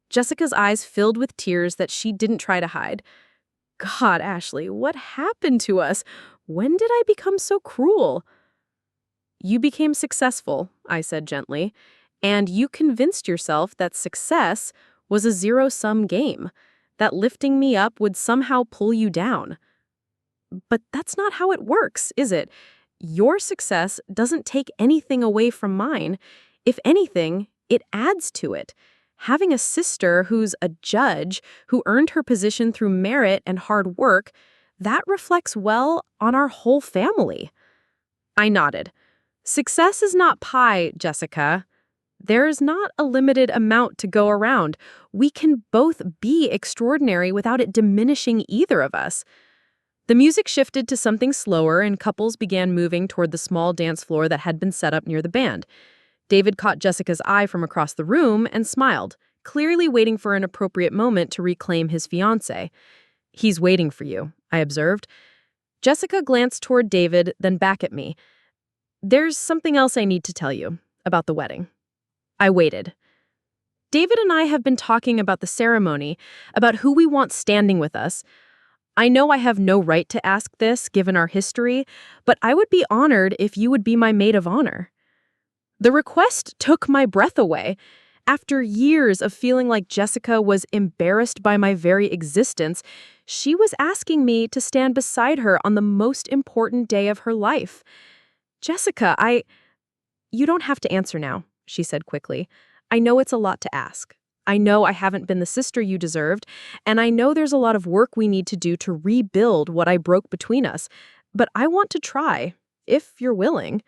[SPEAKER 2] Jessica's eyes filled with tears that she didn't try to hide. "God, Ashley, what happened to us? When did I become so cruel?" "You became successful," I said gently, "and you convinced yourself that success was a zero-sum game, that lifting me up would somehow pull you down. But that's not how it works, is it? Your success doesn't take anything away from mine. If anything, it adds to it. Having a sister who's a judge, who earned her position through merit and hard work, that reflects well on our whole family." I nodded. "Success is not pie, Jessica. There's not a limited amount to go around. We can both be extraordinary without it diminishing either of us." The music shifted to something slower, and couples began moving toward the small dance floor that had been set up near the band. David caught Jessica's eye from across the room and smiled, clearly waiting for an appropriate moment to reclaim his fiancée. "He's waiting for you," I observed. Jessica glanced toward David, then back at me. "There's something else I need to tell you about the wedding." I waited. "David and I have been talking about the ceremony, about who we want standing with us. I know I have no right to ask this, given our history, but I would be honored if you would be my maid of honor." The request took my breath away. After years of feeling like Jessica was embarrassed by my very existence, she was asking me to stand beside her on the most important day of her life. "Jessica, You don't have to answer now," she said quickly. "I know it's a lot to ask. I know I haven't been the sister you deserved, and I know there's a lot of work we need to do to rebuild what I broke between us. But I want to try, if you're willing."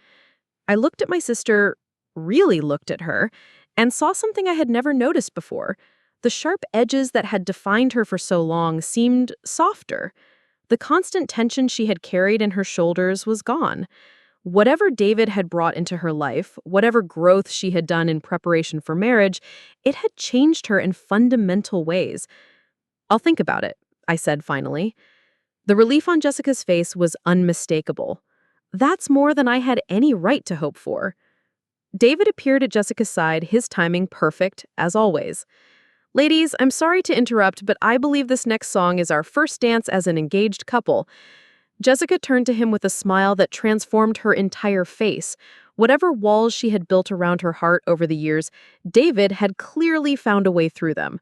[SPEAKER 2] I looked at my sister, really looked at her, and saw something I had never noticed before. The sharp edges that had defined her for so long seemed softer. The constant tension she had carried in her shoulders was gone. Whatever David had brought into her life, whatever growth she had done in preparation for marriage, it had changed her in fundamental ways. "I'll think about it," I said finally. The relief on Jessica's face was unmistakable. That's more than I had any right to hope for. David appeared at Jessica's side, his timing perfect, as always. "Ladies, I'm sorry to interrupt, but I believe this next song is our first dance as an engaged couple." Jessica turned to him with a smile that transformed her entire face. Whatever walls she had built around her heart over the years, David had clearly found a way through them.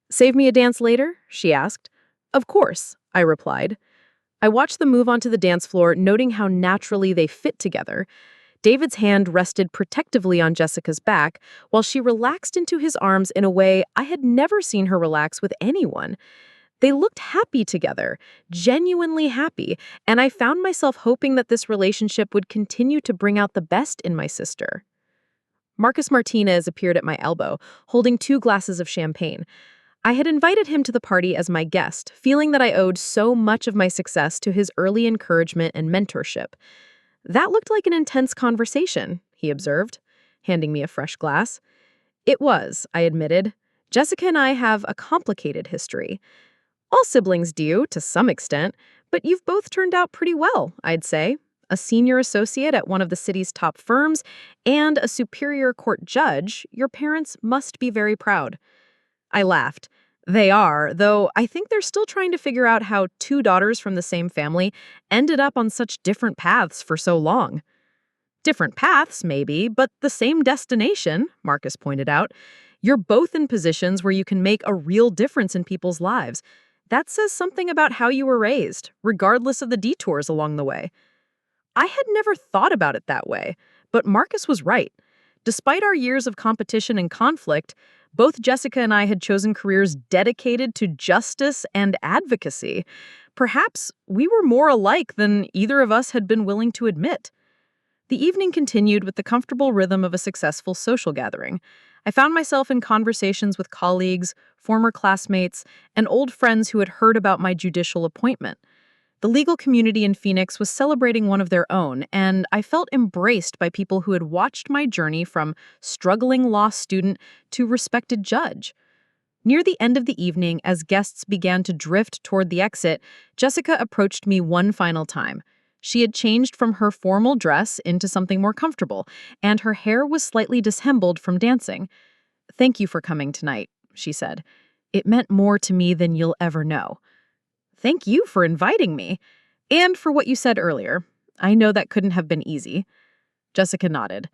[SPEAKER 2] "Save me a dance later?" she asked. "Of course," I replied. I watched them move onto the dance floor, noting how naturally they fit together. David's hand rested protectively on Jessica's back, while she relaxed into his arms in a way I had never seen her relax with anyone.
[SPEAKER 1] They looked happy together, genuinely happy, and I found myself hoping that this relationship would continue to bring out the best in my sister. Marcus Martinez appeared at my elbow, holding 2 glasses of champagne. I had invited him to the party as my guest, feeling that I owed so much of my success to his early encouragement and mentorship. That looked like an intense conversation, he observed, handing me a fresh glass. It was, I admitted. Jessica and I have a complicated history. All siblings do, to some extent, but you've both turned out pretty well, I'd say. A senior associate at one of the city's top firms and a superior court judge, your parents must be very proud. I laughed. They are, though I think they're still trying to figure out how 2 daughters from the same family ended up on such different paths for so long. Different paths, maybe, but the same destination, Marcus pointed out. You're both in positions where you can make a real difference in people's lives. That says something about how you were raised, regardless of the detours along the way. I had never thought about it that way, but Marcus was right. Despite our years of competition and conflict, both Jessica and I had chosen careers dedicated to justice and advocacy. Perhaps we were more alike than either of us had been willing to admit. The evening continued with the comfortable rhythm of a successful social gathering. I found myself in conversations with colleagues, former classmates, and old friends who had heard about my judicial appointment. The legal community in Phoenix was celebrating one of their own, and I felt embraced by people who had watched my journey from struggling law student to respected judge. Near the end of the evening, as guests began to drift toward the exit, Jessica approached me one final time. She had changed from her formal dress into something more comfortable, and her hair was slightly dishembled from dancing. "Thank you for coming tonight," she said. "It meant more to me than you'll ever know." "Thank you for inviting me. And for what you said earlier. I know that couldn't have been easy." Jessica nodded.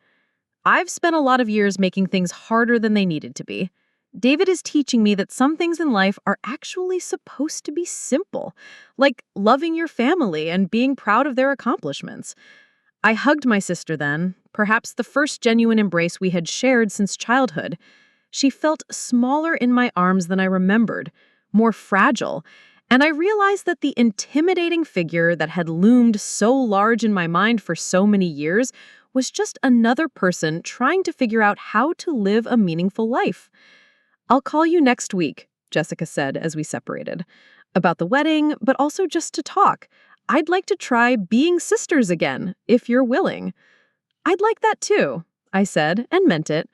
[SPEAKER 1] "I've spent a lot of years making things harder than they needed to be. David is teaching me that some things in life are actually supposed to be simple, like loving your family and being proud of their accomplishments." I hugged my sister then, perhaps the first genuine embrace we had shared since childhood. She felt smaller in my arms than I remembered, more fragile, and I realized that the intimidating figure that had loomed so large in my mind for so many years was just another person trying to figure out how to live a meaningful life. "I'll call you next week," Jessica said as we separated. "About the wedding, but also just to talk. I'd like to try being sisters again, if you're willing." "I'd like that too," I said, and meant it.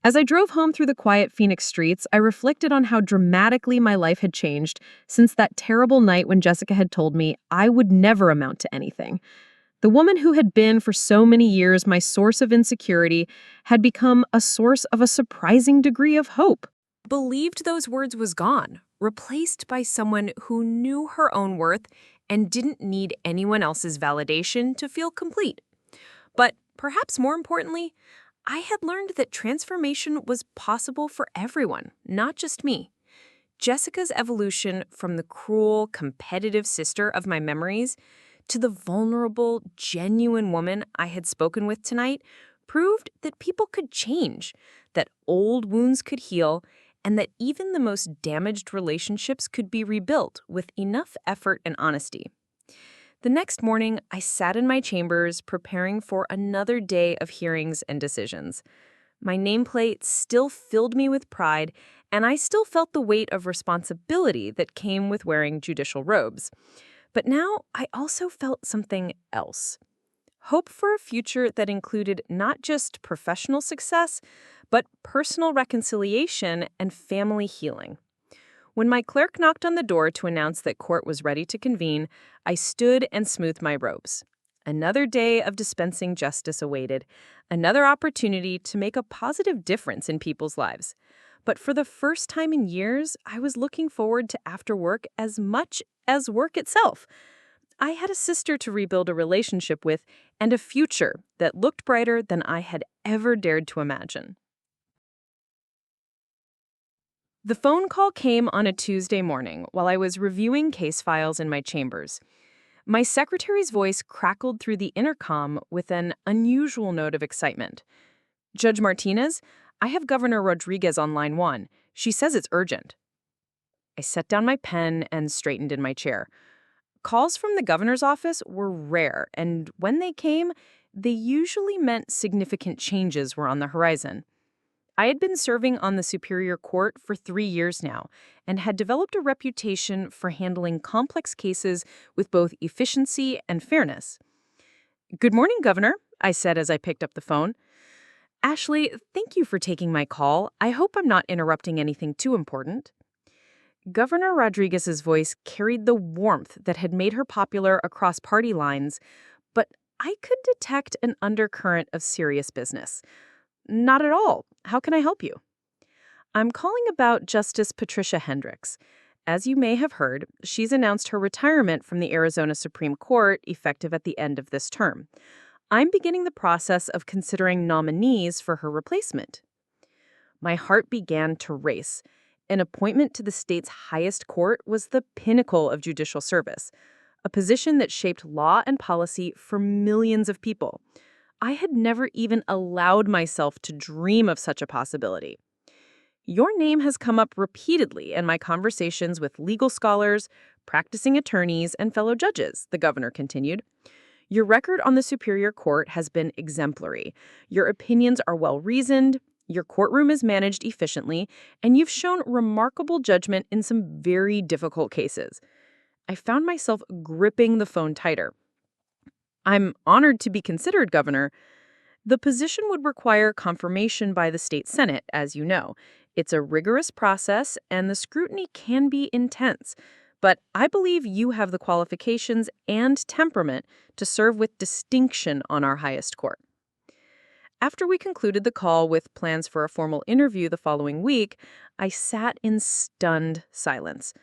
[SPEAKER 1] As I drove home through the quiet Phoenix streets, I reflected on how dramatically my life had changed since that terrible night when Jessica had told me I would never amount to anything. The woman who had been for so many years my source of insecurity had become a source of a surprising degree of hope.
[SPEAKER 2] Believed those words was gone, replaced by someone who knew her own worth and didn't need anyone else's validation to feel complete. But perhaps more importantly, I had learned that transformation was possible for everyone, not just me. Jessica's evolution from the cruel, competitive sister of my memories to the vulnerable, genuine woman I had spoken with tonight proved that people could change, that old wounds could heal, and that even the most damaged relationships could be rebuilt with enough effort and honesty. The next morning, I sat in my chambers preparing for another day of hearings and decisions. My nameplate still filled me with pride, and I still felt the weight of responsibility that came with wearing judicial robes. But now I also felt something else. Hope for a future that included not just professional success, but personal reconciliation and family healing. When my clerk knocked on the door to announce that court was ready to convene, I stood and smoothed my robes. Another day of dispensing justice awaited, another opportunity to make a positive difference in people's lives. But for the first time in years, I was looking forward to after work as much as work itself. I had a sister to rebuild a relationship with and a future that looked brighter than I had ever dared to imagine. The phone call came on a Tuesday morning while I was reviewing case files in my chambers. My secretary's voice crackled through the intercom with an unusual note of excitement. "Judge Martinez, I have Governor Rodriguez on line 1. She says it's urgent." I set down my pen and straightened in my chair. Calls from the governor's office were rare, and when they came, they usually meant significant changes were on the horizon. I had been serving on the Superior Court for 3 years now and had developed a reputation for handling complex cases with both efficiency and fairness. "Good morning, Governor," I said as I picked up the phone. "Ashley, thank you for taking my call. I hope I'm not interrupting anything too important." Governor Rodriguez's voice carried the warmth that had made her popular across party lines, but I could detect an undercurrent of serious business. "Not at all. How can I help you?" "I'm calling about Justice Patricia Hendricks. As you may have heard, she's announced her retirement from the Arizona Supreme Court effective at the end of this term. I'm beginning the process of considering nominees for her replacement." My heart began to race. An appointment to the state's highest court was the pinnacle of judicial service, a position that shaped law and policy for millions of people. I had never even allowed myself to dream of such a possibility. "Your name has come up repeatedly in my conversations with legal scholars, practicing attorneys, and fellow judges," the governor continued. "Your record on the Superior Court has been exemplary. Your opinions are well-reasoned, your courtroom is managed efficiently, and you've shown remarkable judgment in some very difficult cases." I found myself gripping the phone tighter. "I'm honored to be considered, Governor. The position would require confirmation by the state Senate, as you know. It's a rigorous process, and the scrutiny can be intense. But I believe you have the qualifications and temperament to serve with distinction on our highest court." After we concluded the call with plans for a formal interview the following week, I sat in stunned silence.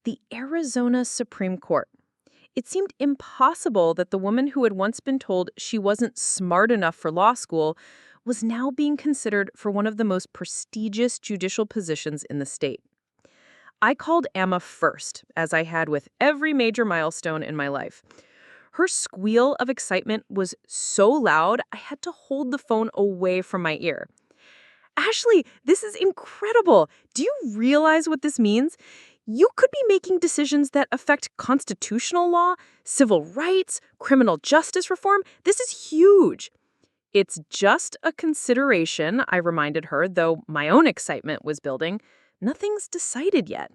[SPEAKER 2] The Arizona Supreme Court. It seemed impossible that the woman who had once been told she wasn't smart enough for law school was now being considered for one of the most prestigious judicial positions in the state. I called Emma first, as I had with every major milestone in my life. Her squeal of excitement was so loud, I had to hold the phone away from my ear. "Ashley, this is incredible! Do you realize what this means? You could be making decisions that affect constitutional law, civil rights, criminal justice reform. This is huge." "It's just a consideration," I reminded her, though my own excitement was building. "Nothing's decided yet."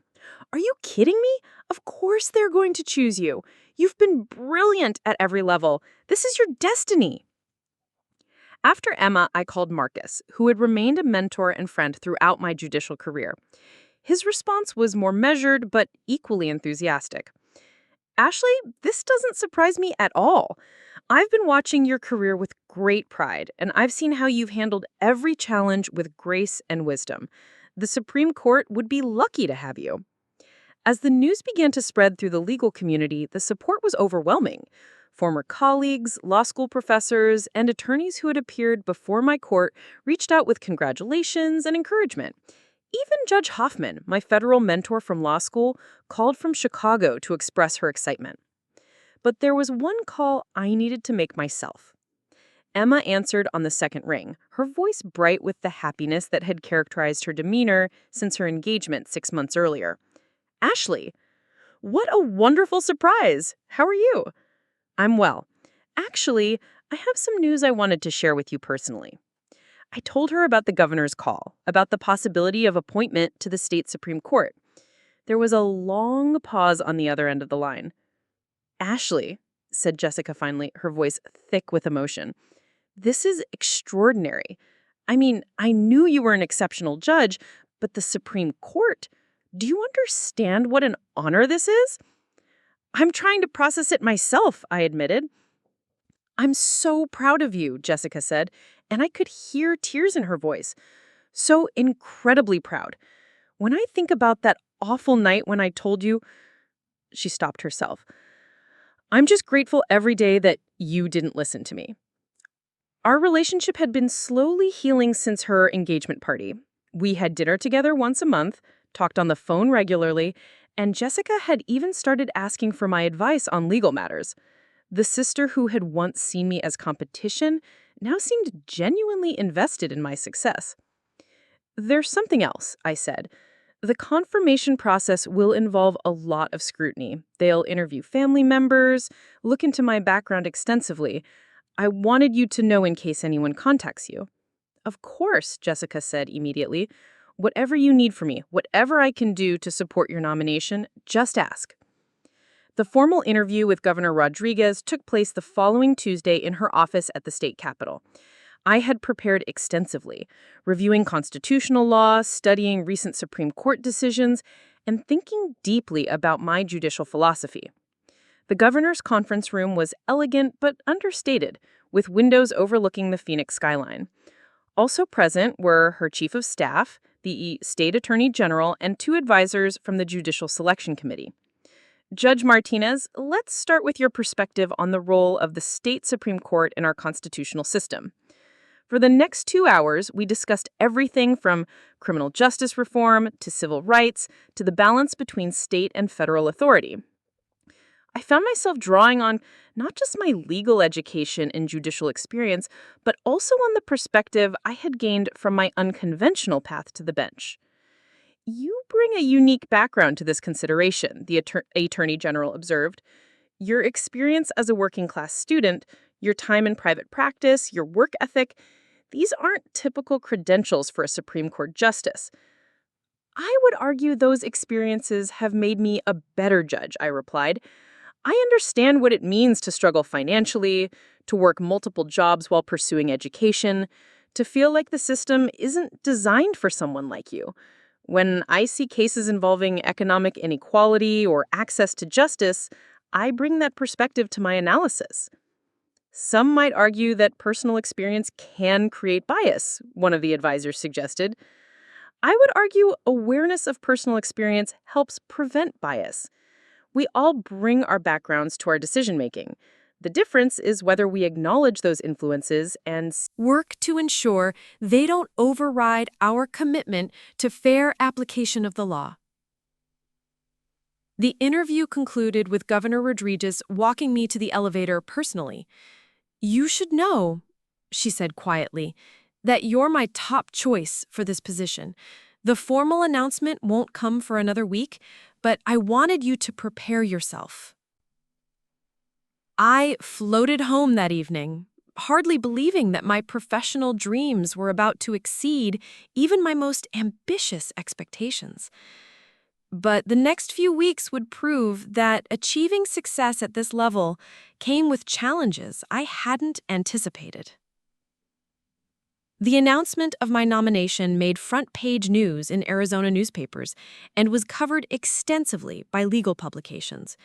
[SPEAKER 2] "Are you kidding me? Of course they're going to choose you. You've been brilliant at every level. This is your destiny." After Emma, I called Marcus, who had remained a mentor and friend throughout my judicial career. His response was more measured, but equally enthusiastic. "Ashley, this doesn't surprise me at all. I've been watching your career with great pride, and I've seen how you've handled every challenge with grace and wisdom. The Supreme Court would be lucky to have you." As the news began to spread through the legal community, the support was overwhelming. Former colleagues, law school professors, and attorneys who had appeared before my court reached out with congratulations and encouragement. Even Judge Hoffman, my federal mentor from law school, called from Chicago to express her excitement. But there was one call I needed to make myself. Emma answered on the second ring, her voice bright with the happiness that had characterized her demeanor since her engagement 6 months earlier. "Ashley, what a wonderful surprise! How are you?" "I'm well. Actually, I have some news I wanted to share with you personally." I told her about the governor's call, about the possibility of appointment to the state Supreme Court. There was a long pause on the other end of the line. "Ashley," said Jessica finally, her voice thick with emotion, "this is extraordinary. I mean, I knew you were an exceptional judge, but the Supreme Court, do you understand what an honor this is?" "I'm trying to process it myself," I admitted. "I'm so proud of you," Jessica said, and I could hear tears in her voice. "So incredibly proud. When I think about that awful night when I told you—" She stopped herself. "I'm just grateful every day that you didn't listen to me." Our relationship had been slowly healing since her engagement party. We had dinner together once a month, talked on the phone regularly, and Jessica had even started asking for my advice on legal matters. The sister who had once seen me as competition now seemed genuinely invested in my success. "There's something else," I said. The confirmation process will involve a lot of scrutiny. They'll interview family members, look into my background extensively. I wanted you to know in case anyone contacts you. Of course, Jessica said immediately. Whatever you need from me, whatever I can do to support your nomination, just ask. The formal interview with Governor Rodriguez took place the following Tuesday in her office at the state capitol. I had prepared extensively, reviewing constitutional law, studying recent Supreme Court decisions, and thinking deeply about my judicial philosophy. The governor's conference room was elegant but understated, with windows overlooking the Phoenix skyline. Also present were her chief of staff, the state attorney general, and 2 advisors from the Judicial Selection Committee. Judge Martinez, let's start with your perspective on the role of the state Supreme Court in our constitutional system. For the next 2 hours, we discussed everything from criminal justice reform to civil rights to the balance between state and federal authority. I found myself drawing on not just my legal education and judicial experience, but also on the perspective I had gained from my unconventional path to the bench. You bring a unique background to this consideration, the Attorney General observed. Your experience as a working-class student, your time in private practice, your work ethic, these aren't typical credentials for a Supreme Court justice. I would argue those experiences have made me a better judge, I replied. I understand what it means to struggle financially, to work multiple jobs while pursuing education, to feel like the system isn't designed for someone like you. When I see cases involving economic inequality or access to justice, I bring that perspective to my analysis. Some might argue that personal experience can create bias, one of the advisors suggested. I would argue awareness of personal experience helps prevent bias. We all bring our backgrounds to our decision-making. The difference is whether we acknowledge those influences and
[SPEAKER 1] Work to ensure they don't override our commitment to fair application of the law. The interview concluded with Governor Rodriguez walking me to the elevator personally. "You should know," she said quietly, "that you're my top choice for this position. The formal announcement won't come for another week, but I wanted you to prepare yourself." I floated home that evening, hardly believing that my professional dreams were about to exceed even my most ambitious expectations. But the next few weeks would prove that achieving success at this level came with challenges I hadn't anticipated. The announcement of my nomination made front-page news in Arizona newspapers and was covered extensively by legal publications.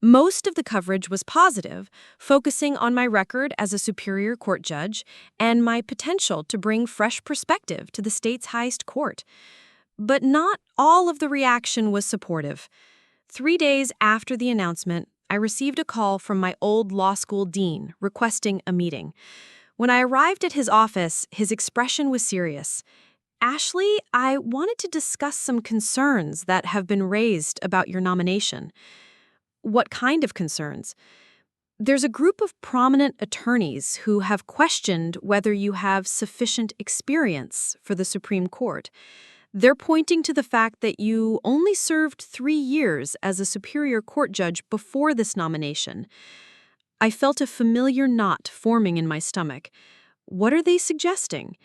[SPEAKER 1] Most of the coverage was positive, focusing on my record as a Superior Court judge and my potential to bring fresh perspective to the state's highest court. But not all of the reaction was supportive. 3 days after the announcement, I received a call from my old law school dean requesting a meeting. When I arrived at his office, his expression was serious. "Ashley, I wanted to discuss some concerns that have been raised about your nomination." "What kind of concerns?" "There's a group of prominent attorneys who have questioned whether you have sufficient experience for the Supreme Court. They're pointing to the fact that you only served 3 years as a Superior Court judge before this nomination." I felt a familiar knot forming in my stomach. What are they suggesting?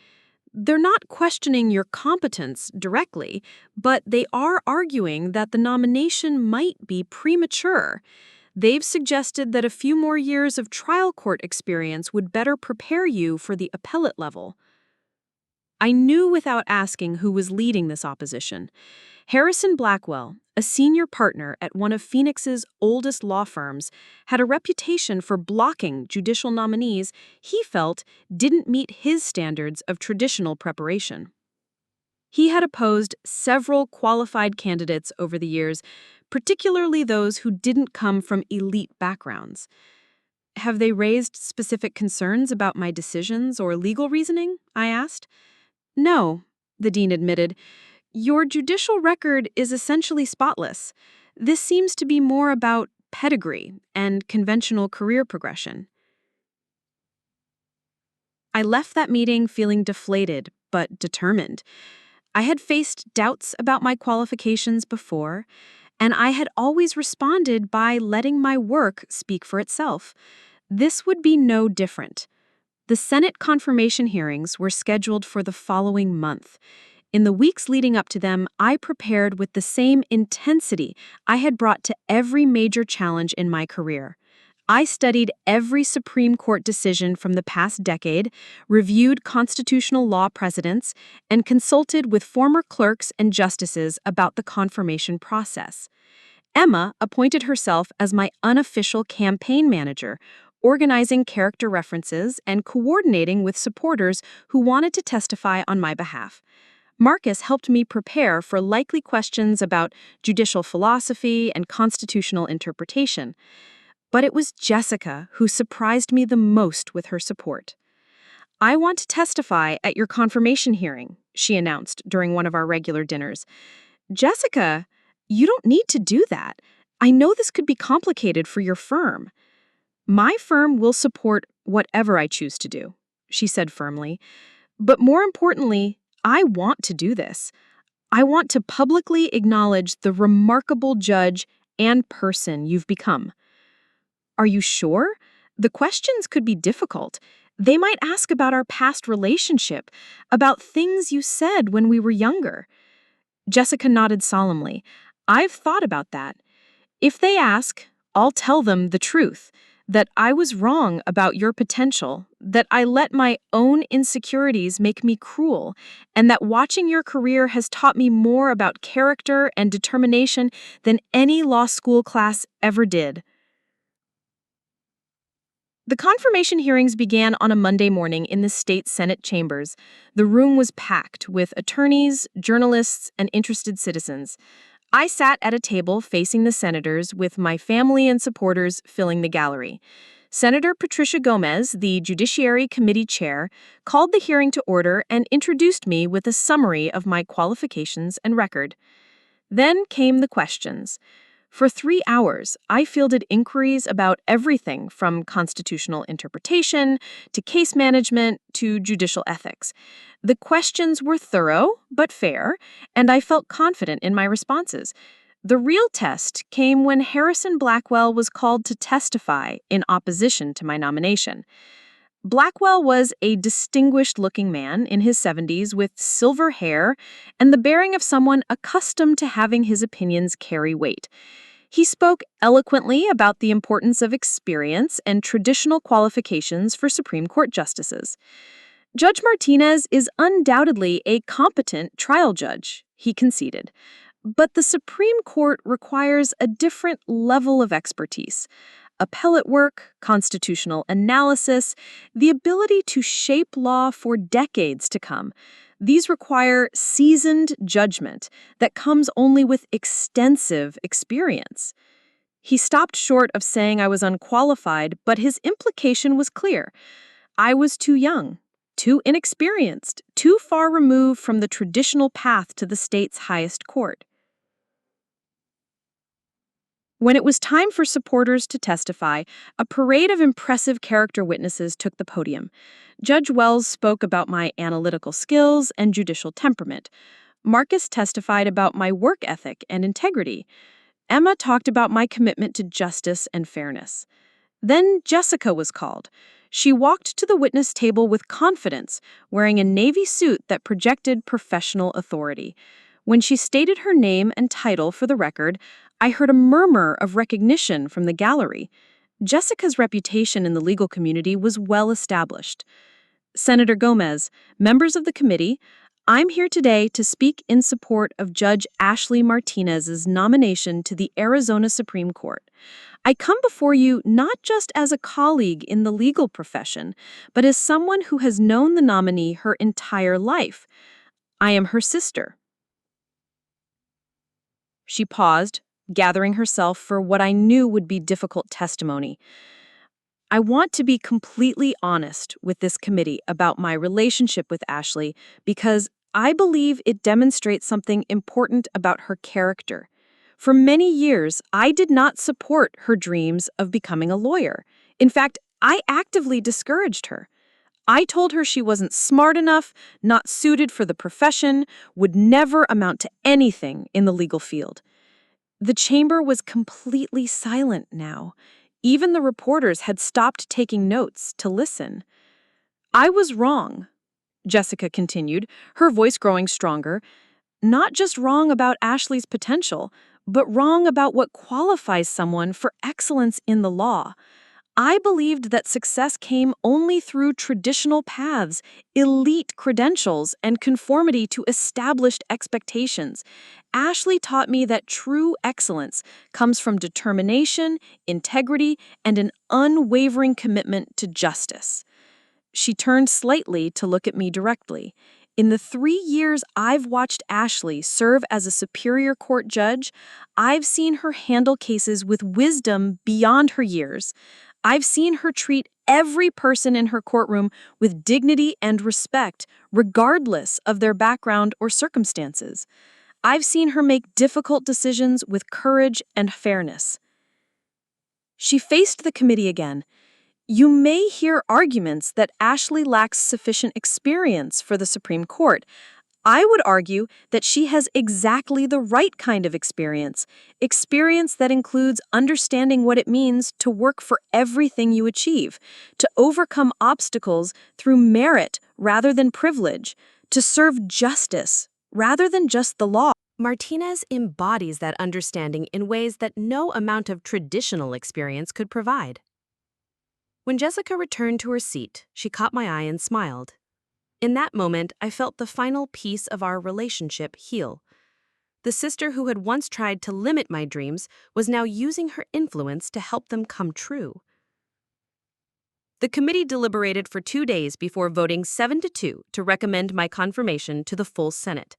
[SPEAKER 1] They're not questioning your competence directly, but they are arguing that the nomination might be premature. They've suggested that a few more years of trial court experience would better prepare you for the appellate level. I knew without asking who was leading this opposition. Harrison Blackwell, a senior partner at one of Phoenix's oldest law firms, had a reputation for blocking judicial nominees he felt didn't meet his standards of traditional preparation. He had opposed several qualified candidates over the years, particularly those who didn't come from elite backgrounds. "Have they raised specific concerns about my decisions or legal reasoning?" I asked. "No," the dean admitted. "Your judicial record is essentially spotless. This seems to be more about pedigree and conventional career progression." I left that meeting feeling deflated but determined.
[SPEAKER 2] I had faced doubts about my qualifications before, and I had always responded by letting my work speak for itself. This would be no different. The Senate confirmation hearings were scheduled for the following month. In the weeks leading up to them, I prepared with the same intensity I had brought to every major challenge in my career. I studied every Supreme Court decision from the past decade, reviewed constitutional law precedents, and consulted with former clerks and justices about the confirmation process. Emma appointed herself as my unofficial campaign manager, organizing character references and coordinating with supporters who wanted to testify on my behalf. Marcus helped me prepare for likely questions about judicial philosophy and constitutional interpretation. But it was Jessica who surprised me the most with her support. "I want to testify at your confirmation hearing," she announced during one of our regular dinners. "Jessica, you don't need to do that. I know this could be complicated for your firm." "My firm will support whatever I choose to do," she said firmly. "But more importantly, I want to do this. I want to publicly acknowledge the remarkable judge and person you've become." "Are you sure? The questions could be difficult. They might ask about our past relationship, about things you said when we were younger." Jessica nodded solemnly. "I've thought about that. If they ask, I'll tell them the truth, that I was wrong about your potential, that I let my own insecurities make me cruel, and that watching your career has taught me more about character and determination than any law school class ever did." The confirmation hearings began on a Monday morning in the state Senate chambers. The room was packed with attorneys, journalists, and interested citizens. I sat at a table facing the senators with my family and supporters filling the gallery. Senator Patricia Gomez, the Judiciary Committee chair, called the hearing to order and introduced me with a summary of my qualifications and record. Then came the questions. For 3 hours, I fielded inquiries about everything from constitutional interpretation to case management to judicial ethics. The questions were thorough but fair, and I felt confident in my responses. The real test came when Harrison Blackwell was called to testify in opposition to my nomination. Blackwell was a distinguished-looking man in his 70s with silver hair and the bearing of someone accustomed to having his opinions carry weight. He spoke eloquently about the importance of experience and traditional qualifications for Supreme Court justices. "Judge Martinez is undoubtedly a competent trial judge," he conceded. "But the Supreme Court requires a different level of expertise. Appellate work, constitutional analysis, the ability to shape law for decades to come. These require seasoned judgment that comes only with extensive experience." He stopped short of saying I was unqualified, but his implication was clear. I was too young, too inexperienced, too far removed from the traditional path to the state's highest court. When it was time for supporters to testify, a parade of impressive character witnesses took the podium. Judge Wells spoke about my analytical skills and judicial temperament. Marcus testified about my work ethic and integrity. Emma talked about my commitment to justice and fairness. Then Jessica was called. She walked to the witness table with confidence, wearing a navy suit that projected professional authority. When she stated her name and title for the record, I heard a murmur of recognition from the gallery. Jessica's reputation in the legal community was well established. "Senator Gomez, members of the committee, I'm here today to speak in support of Judge Ashley Martinez's nomination to the Arizona Supreme Court. I come before you not just as a colleague in the legal profession, but as someone who has known the nominee her entire life. I am her sister." She paused, gathering herself for what I knew would be difficult testimony. "I want to be completely honest with this committee about my relationship with Ashley because I believe it demonstrates something important about her character. For many years, I did not support her dreams of becoming a lawyer. In fact, I actively discouraged her.
[SPEAKER 3] I told her she wasn't smart enough, not suited for the profession, would never amount to anything in the legal field. The chamber was completely silent now. Even the reporters had stopped taking notes to listen. I was wrong, Jessica continued, her voice growing stronger. Not just wrong about Ashley's potential, but wrong about what qualifies someone for excellence in the law. I believed that success came only through traditional paths, elite credentials, and conformity to established expectations. Ashley taught me that true excellence comes from determination, integrity, and an unwavering commitment to justice. She turned slightly to look at me directly. In the 3 years I've watched Ashley serve as a Superior Court judge, I've seen her handle cases with wisdom beyond her years. I've seen her treat every person in her courtroom with dignity and respect, regardless of their background or circumstances. I've seen her make difficult decisions with courage and fairness. She faced the committee again. You may hear arguments that Ashley lacks sufficient experience for the Supreme Court. I would argue that she has exactly the right kind of experience that includes understanding what it means to work for everything you achieve, to overcome obstacles through merit rather than privilege, to serve justice rather than just the law.
[SPEAKER 1] Martinez embodies that understanding in ways that no amount of traditional experience could provide. When Jessica returned to her seat, she caught my eye and smiled. In that moment, I felt the final piece of our relationship heal. The sister who had once tried to limit my dreams was now using her influence to help them come true. The committee deliberated for 2 days before voting 7-2 to recommend my confirmation to the full Senate.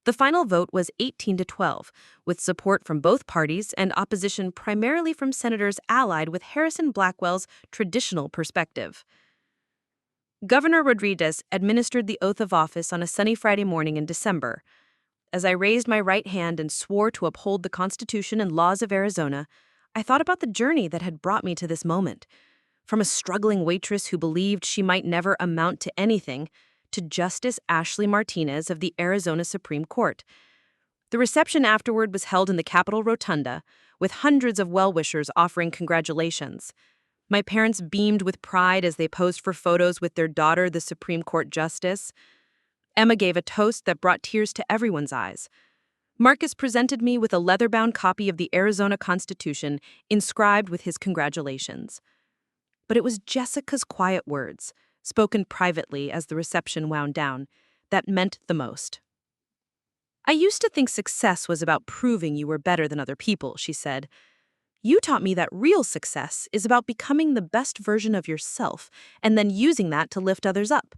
[SPEAKER 1] The final vote was 18-12, with support from both parties and opposition primarily from senators allied with Harrison Blackwell's traditional perspective. Governor Rodriguez administered the oath of office on a sunny Friday morning in December. As I raised my right hand and swore to uphold the Constitution and laws of Arizona, I thought about the journey that had brought me to this moment. From a struggling waitress who believed she might never amount to anything, to Justice Ashley Martinez of the Arizona Supreme Court. The reception afterward was held in the Capitol Rotunda, with hundreds of well-wishers offering congratulations. My parents beamed with pride as they posed for photos with their daughter, the Supreme Court Justice. Emma gave a toast that brought tears to everyone's eyes. Marcus presented me with a leather-bound copy of the Arizona Constitution inscribed with his congratulations. But it was Jessica's quiet words, spoken privately as the reception wound down, that meant the most. I used to think success was about proving you were better than other people, she said. You taught me that real success is about becoming the best version of yourself and then using that to lift others up.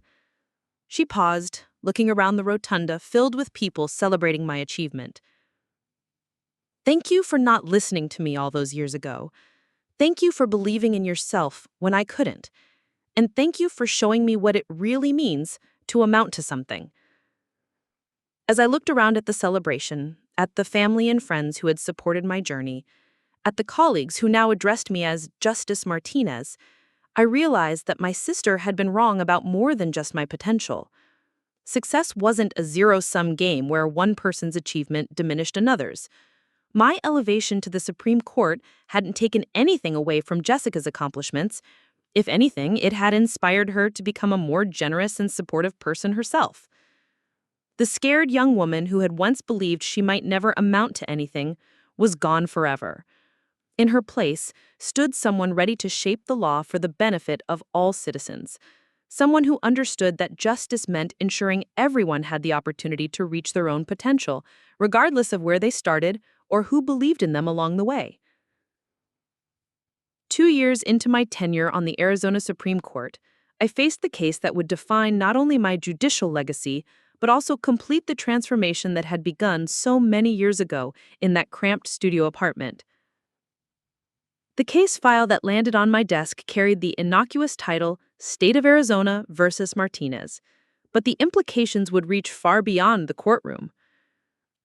[SPEAKER 1] She paused, looking around the rotunda filled with people celebrating my achievement. Thank you for not listening to me all those years ago. Thank you for believing in yourself when I couldn't. And thank you for showing me what it really means to amount to something. As I looked around at the celebration, at the family and friends who had supported my journey, at the colleagues who now addressed me as Justice Martinez, I realized that my sister had been wrong about more than just my potential. Success wasn't a zero-sum game where one person's achievement diminished another's. My elevation to the Supreme Court hadn't taken anything away from Jessica's accomplishments. If anything, it had inspired her to become a more generous and supportive person herself. The scared young woman who had once believed she might never amount to anything was gone forever. In her place stood someone ready to shape the law for the benefit of all citizens, someone who understood that justice meant ensuring everyone had the opportunity to reach their own potential, regardless of where they started or who believed in them along the way. 2 years into my tenure on the Arizona Supreme Court, I faced the case that would define not only my judicial legacy, but also complete the transformation that had begun so many years ago in that cramped studio apartment. The case file that landed on my desk carried the innocuous title, State of Arizona versus Martinez, but the implications would reach far beyond the courtroom.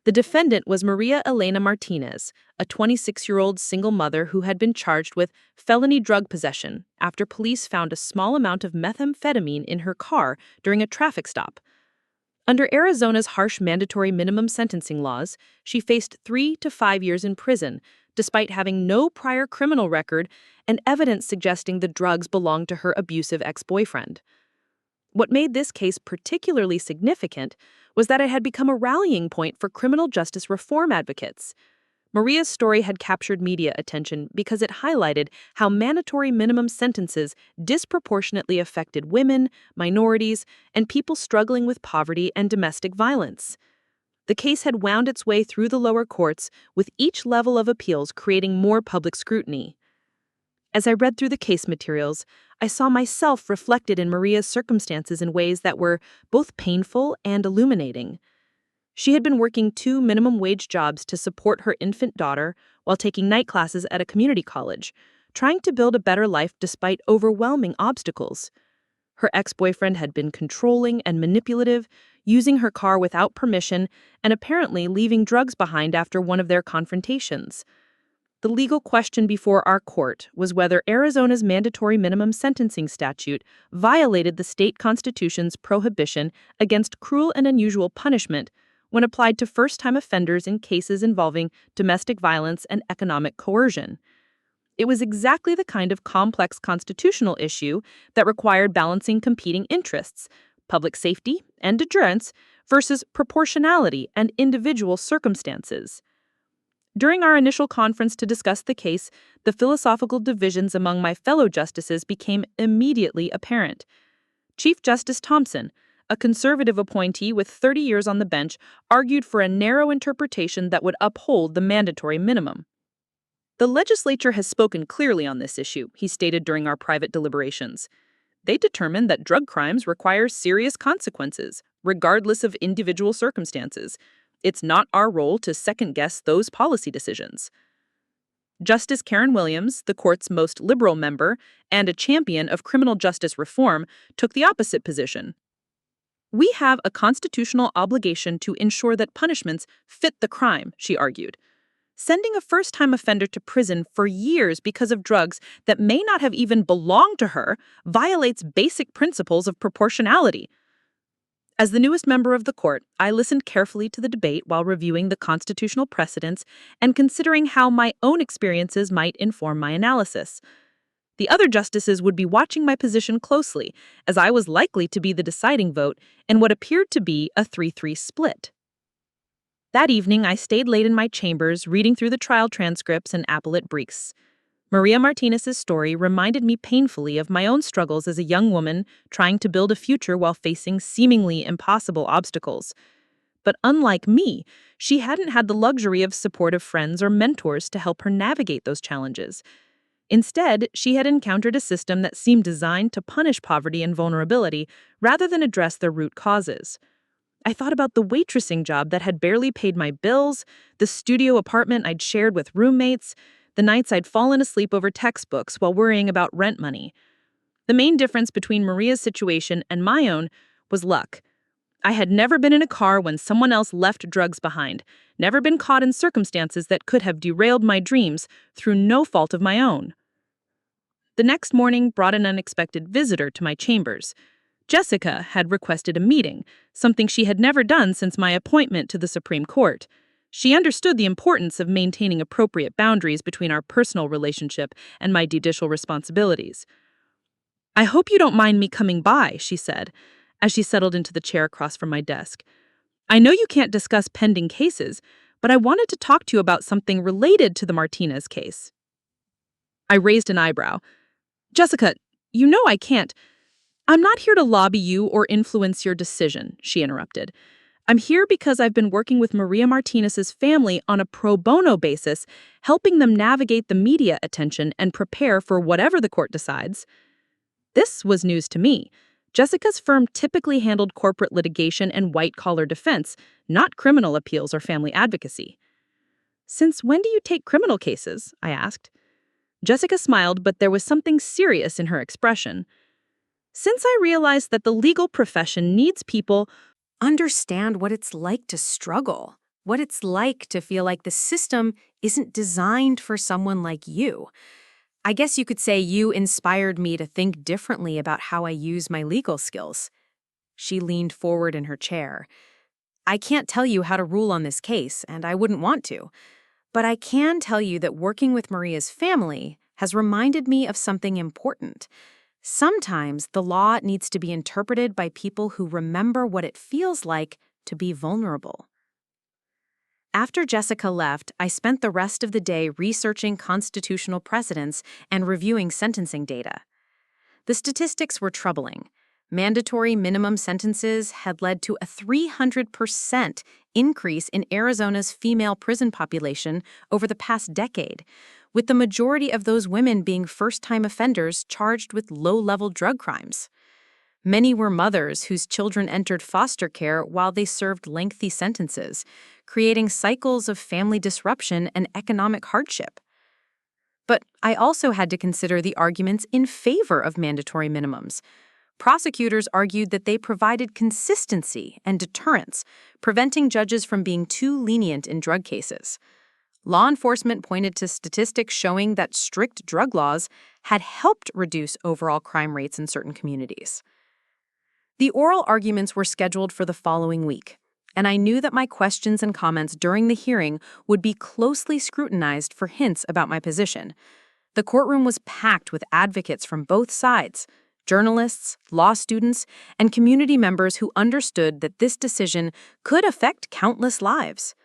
[SPEAKER 2] The defendant was Maria Elena Martinez, a 26-year-old single mother who had been charged with felony drug possession after police found a small amount of methamphetamine in her car during a traffic stop. Under Arizona's harsh mandatory minimum sentencing laws, she faced 3 to 5 years in prison, despite having no prior criminal record and evidence suggesting the drugs belonged to her abusive ex-boyfriend. What made this case particularly significant was that it had become a rallying point for criminal justice reform advocates. Maria's story had captured media attention because it highlighted how mandatory minimum sentences disproportionately affected women, minorities, and people struggling with poverty and domestic violence. The case had wound its way through the lower courts, with each level of appeals creating more public scrutiny. As I read through the case materials, I saw myself reflected in Maria's circumstances in ways that were both painful and illuminating. She had been working 2 minimum-wage jobs to support her infant daughter while taking night classes at a community college, trying to build a better life despite overwhelming obstacles. Her ex-boyfriend had been controlling and manipulative, using her car without permission, and apparently leaving drugs behind after one of their confrontations. The legal question before our court was whether Arizona's mandatory minimum sentencing statute violated the state constitution's prohibition against cruel and unusual punishment when applied to first-time offenders in cases involving domestic violence and economic coercion. It was exactly the kind of complex constitutional issue that required balancing competing interests, public safety and deterrence, versus proportionality and individual circumstances. During our initial conference to discuss the case, the philosophical divisions among my fellow justices became immediately apparent. Chief Justice Thompson, a conservative appointee with 30 years on the bench, argued for a narrow interpretation that would uphold the mandatory minimum. "The legislature has spoken clearly on this issue," he stated during our private deliberations. "They determined that drug crimes require serious consequences, regardless of individual circumstances. It's not our role to second-guess those policy decisions." Justice Karen Williams, the court's most liberal member and a champion of criminal justice reform, took the opposite position. "We have a constitutional obligation to ensure that punishments fit the crime," she argued. "Sending a first-time offender to prison for years because of drugs that may not have even belonged to her violates basic principles of proportionality." As the newest member of the court, I listened carefully to the debate while reviewing the constitutional precedents and considering how my own experiences might inform my analysis. The other justices would be watching my position closely, as I was likely to be the deciding vote in what appeared to be a 3-3 split. That evening, I stayed late in my chambers, reading through the trial transcripts and appellate briefs. Maria Martinez's story reminded me painfully of my own struggles as a young woman trying to build a future while facing seemingly impossible obstacles. But unlike me, she hadn't had the luxury of supportive friends or mentors to help her navigate those challenges. Instead, she had encountered a system that seemed designed to punish poverty and vulnerability rather than address their root causes. I thought about the waitressing job that had barely paid my bills, the studio apartment I'd shared with roommates, the nights I'd fallen asleep over textbooks while worrying about rent money. The main difference between Maria's situation and my own was luck. I had never been in a car when someone else left drugs behind, never been caught in circumstances that could have derailed my dreams through no fault of my own. The next morning brought an unexpected visitor to my chambers. Jessica had requested a meeting, something she had never done since my appointment to the Supreme Court. She understood the importance of maintaining appropriate boundaries between our personal relationship and my judicial responsibilities. "I hope you don't mind me coming by," she said, as she settled into the chair across from my desk. "I know you can't discuss pending cases, but I wanted to talk to you about something related to the Martinez case." I raised an eyebrow. "Jessica, you know I can't." "I'm not here to lobby you or influence your decision," she interrupted. "I'm here because I've been working with Maria Martinez's family on a pro bono basis, helping them navigate the media attention and prepare for whatever the court decides." This was news to me. Jessica's firm typically handled corporate litigation and white-collar defense, not criminal appeals or family advocacy. "Since when do you take criminal cases?" I asked. Jessica smiled, but there was something serious in her expression. "Since I realized that the legal profession needs people
[SPEAKER 1] Understand what it's like to struggle, what it's like to feel like the system isn't designed for someone like you. I guess you could say you inspired me to think differently about how I use my legal skills. She leaned forward in her chair. I can't tell you how to rule on this case, and I wouldn't want to. But I can tell you that working with Maria's family has reminded me of something important. Sometimes the law needs to be interpreted by people who remember what it feels like to be vulnerable. After Jessica left, I spent the rest of the day researching constitutional precedents and reviewing sentencing data. The statistics were troubling. Mandatory minimum sentences had led to a 300% increase in Arizona's female prison population over the past decade, with the majority of those women being first-time offenders charged with low-level drug crimes. Many were mothers whose children entered foster care while they served lengthy sentences, creating cycles of family disruption and economic hardship. But I also had to consider the arguments in favor of mandatory minimums. Prosecutors argued that they provided consistency and deterrence, preventing judges from being too lenient in drug cases. Law enforcement pointed to statistics showing that strict drug laws had helped reduce overall crime rates in certain communities. The oral arguments were scheduled for the following week, and I knew that my questions and comments during the hearing would be closely scrutinized for hints about my position. The courtroom was packed with advocates from both sides, journalists, law students, and community members who understood that this decision could affect countless lives.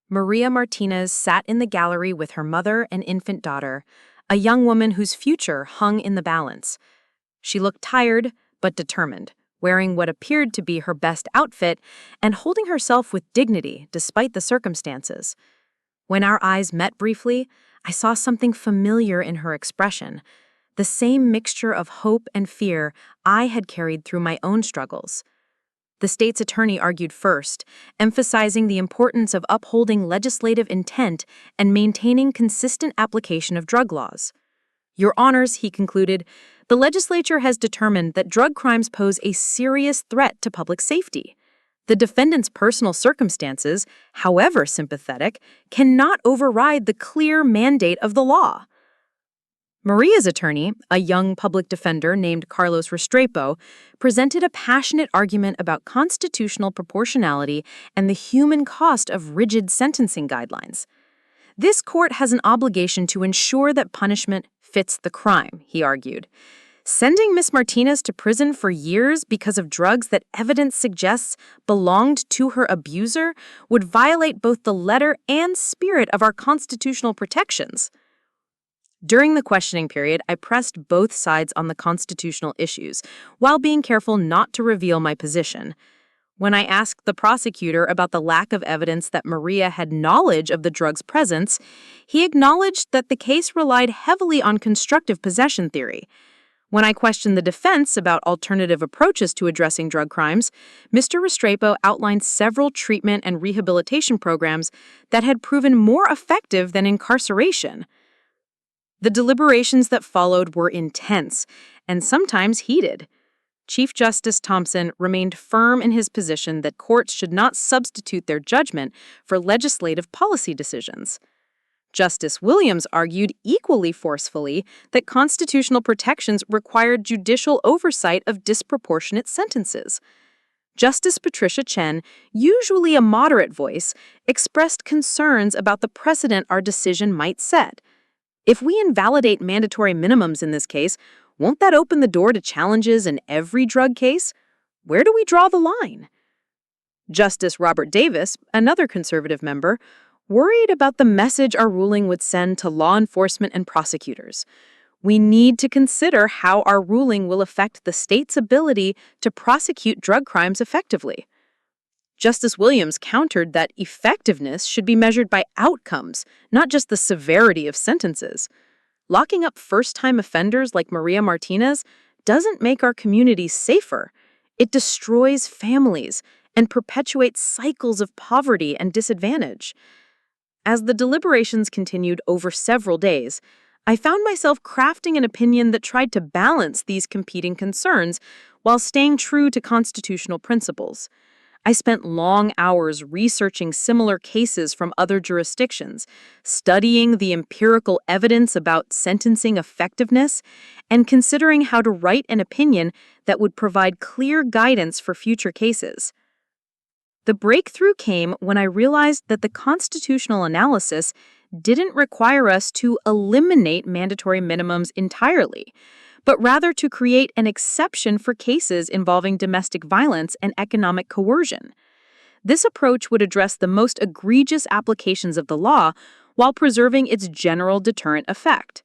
[SPEAKER 1] Maria Martinez sat in the gallery with her mother and infant daughter, a young woman whose future hung in the balance. She looked tired but determined, wearing what appeared to be her best outfit and holding herself with dignity despite the circumstances. When our eyes met briefly, I saw something familiar in her expression, the same mixture of hope and fear I had carried through my own struggles. The state's attorney argued first, emphasizing the importance of upholding legislative intent and maintaining consistent application of drug laws. Your Honors, he concluded, the legislature has determined that drug crimes pose a serious threat to public safety. The defendant's personal circumstances, however sympathetic, cannot override the clear mandate of the law. Maria's attorney, a young public defender named Carlos Restrepo, presented a passionate argument about constitutional proportionality and the human cost of rigid sentencing guidelines. This court has an obligation to ensure that punishment fits the crime, he argued. Sending Miss Martinez to prison for years because of drugs that evidence suggests belonged to her abuser would violate both the letter and spirit of our constitutional protections. During the questioning period, I pressed both sides on the constitutional issues, while being careful not to reveal my position. When I asked the prosecutor about the lack of evidence that Maria had knowledge of the drug's presence, he acknowledged that the case relied heavily on constructive possession theory. When I questioned the defense about alternative approaches to addressing drug crimes, Mr. Restrepo outlined several treatment and rehabilitation programs that had proven more effective than incarceration. The deliberations that followed were intense and sometimes heated. Chief Justice Thompson remained firm in his position that courts should not substitute their judgment for legislative policy decisions. Justice Williams argued equally forcefully that constitutional protections required judicial oversight of disproportionate sentences. Justice Patricia Chen, usually a moderate voice, expressed concerns about the precedent our decision might set. If we invalidate mandatory minimums in this case, won't that open the door to challenges in every drug case? Where do we draw the line? Justice Robert Davis, another conservative member, worried about the message our ruling would send to law enforcement and prosecutors. We need to consider how our ruling will affect the state's ability to prosecute drug crimes effectively. Justice Williams countered that effectiveness should be measured by outcomes, not just the severity of sentences. Locking up first-time offenders like Maria Martinez doesn't make our communities safer. It destroys families and perpetuates cycles of poverty and disadvantage. As the deliberations continued over several days, I found myself crafting an opinion that tried to balance these competing concerns while staying true to constitutional principles. I spent long hours researching similar cases from other jurisdictions, studying the empirical evidence about sentencing effectiveness, and considering how to write an opinion that would provide clear guidance for future cases. The breakthrough came when I realized that the constitutional analysis didn't require us to eliminate mandatory minimums entirely, but rather to create an exception for cases involving domestic violence and economic coercion. This approach would address the most egregious applications of the law while preserving its general deterrent effect.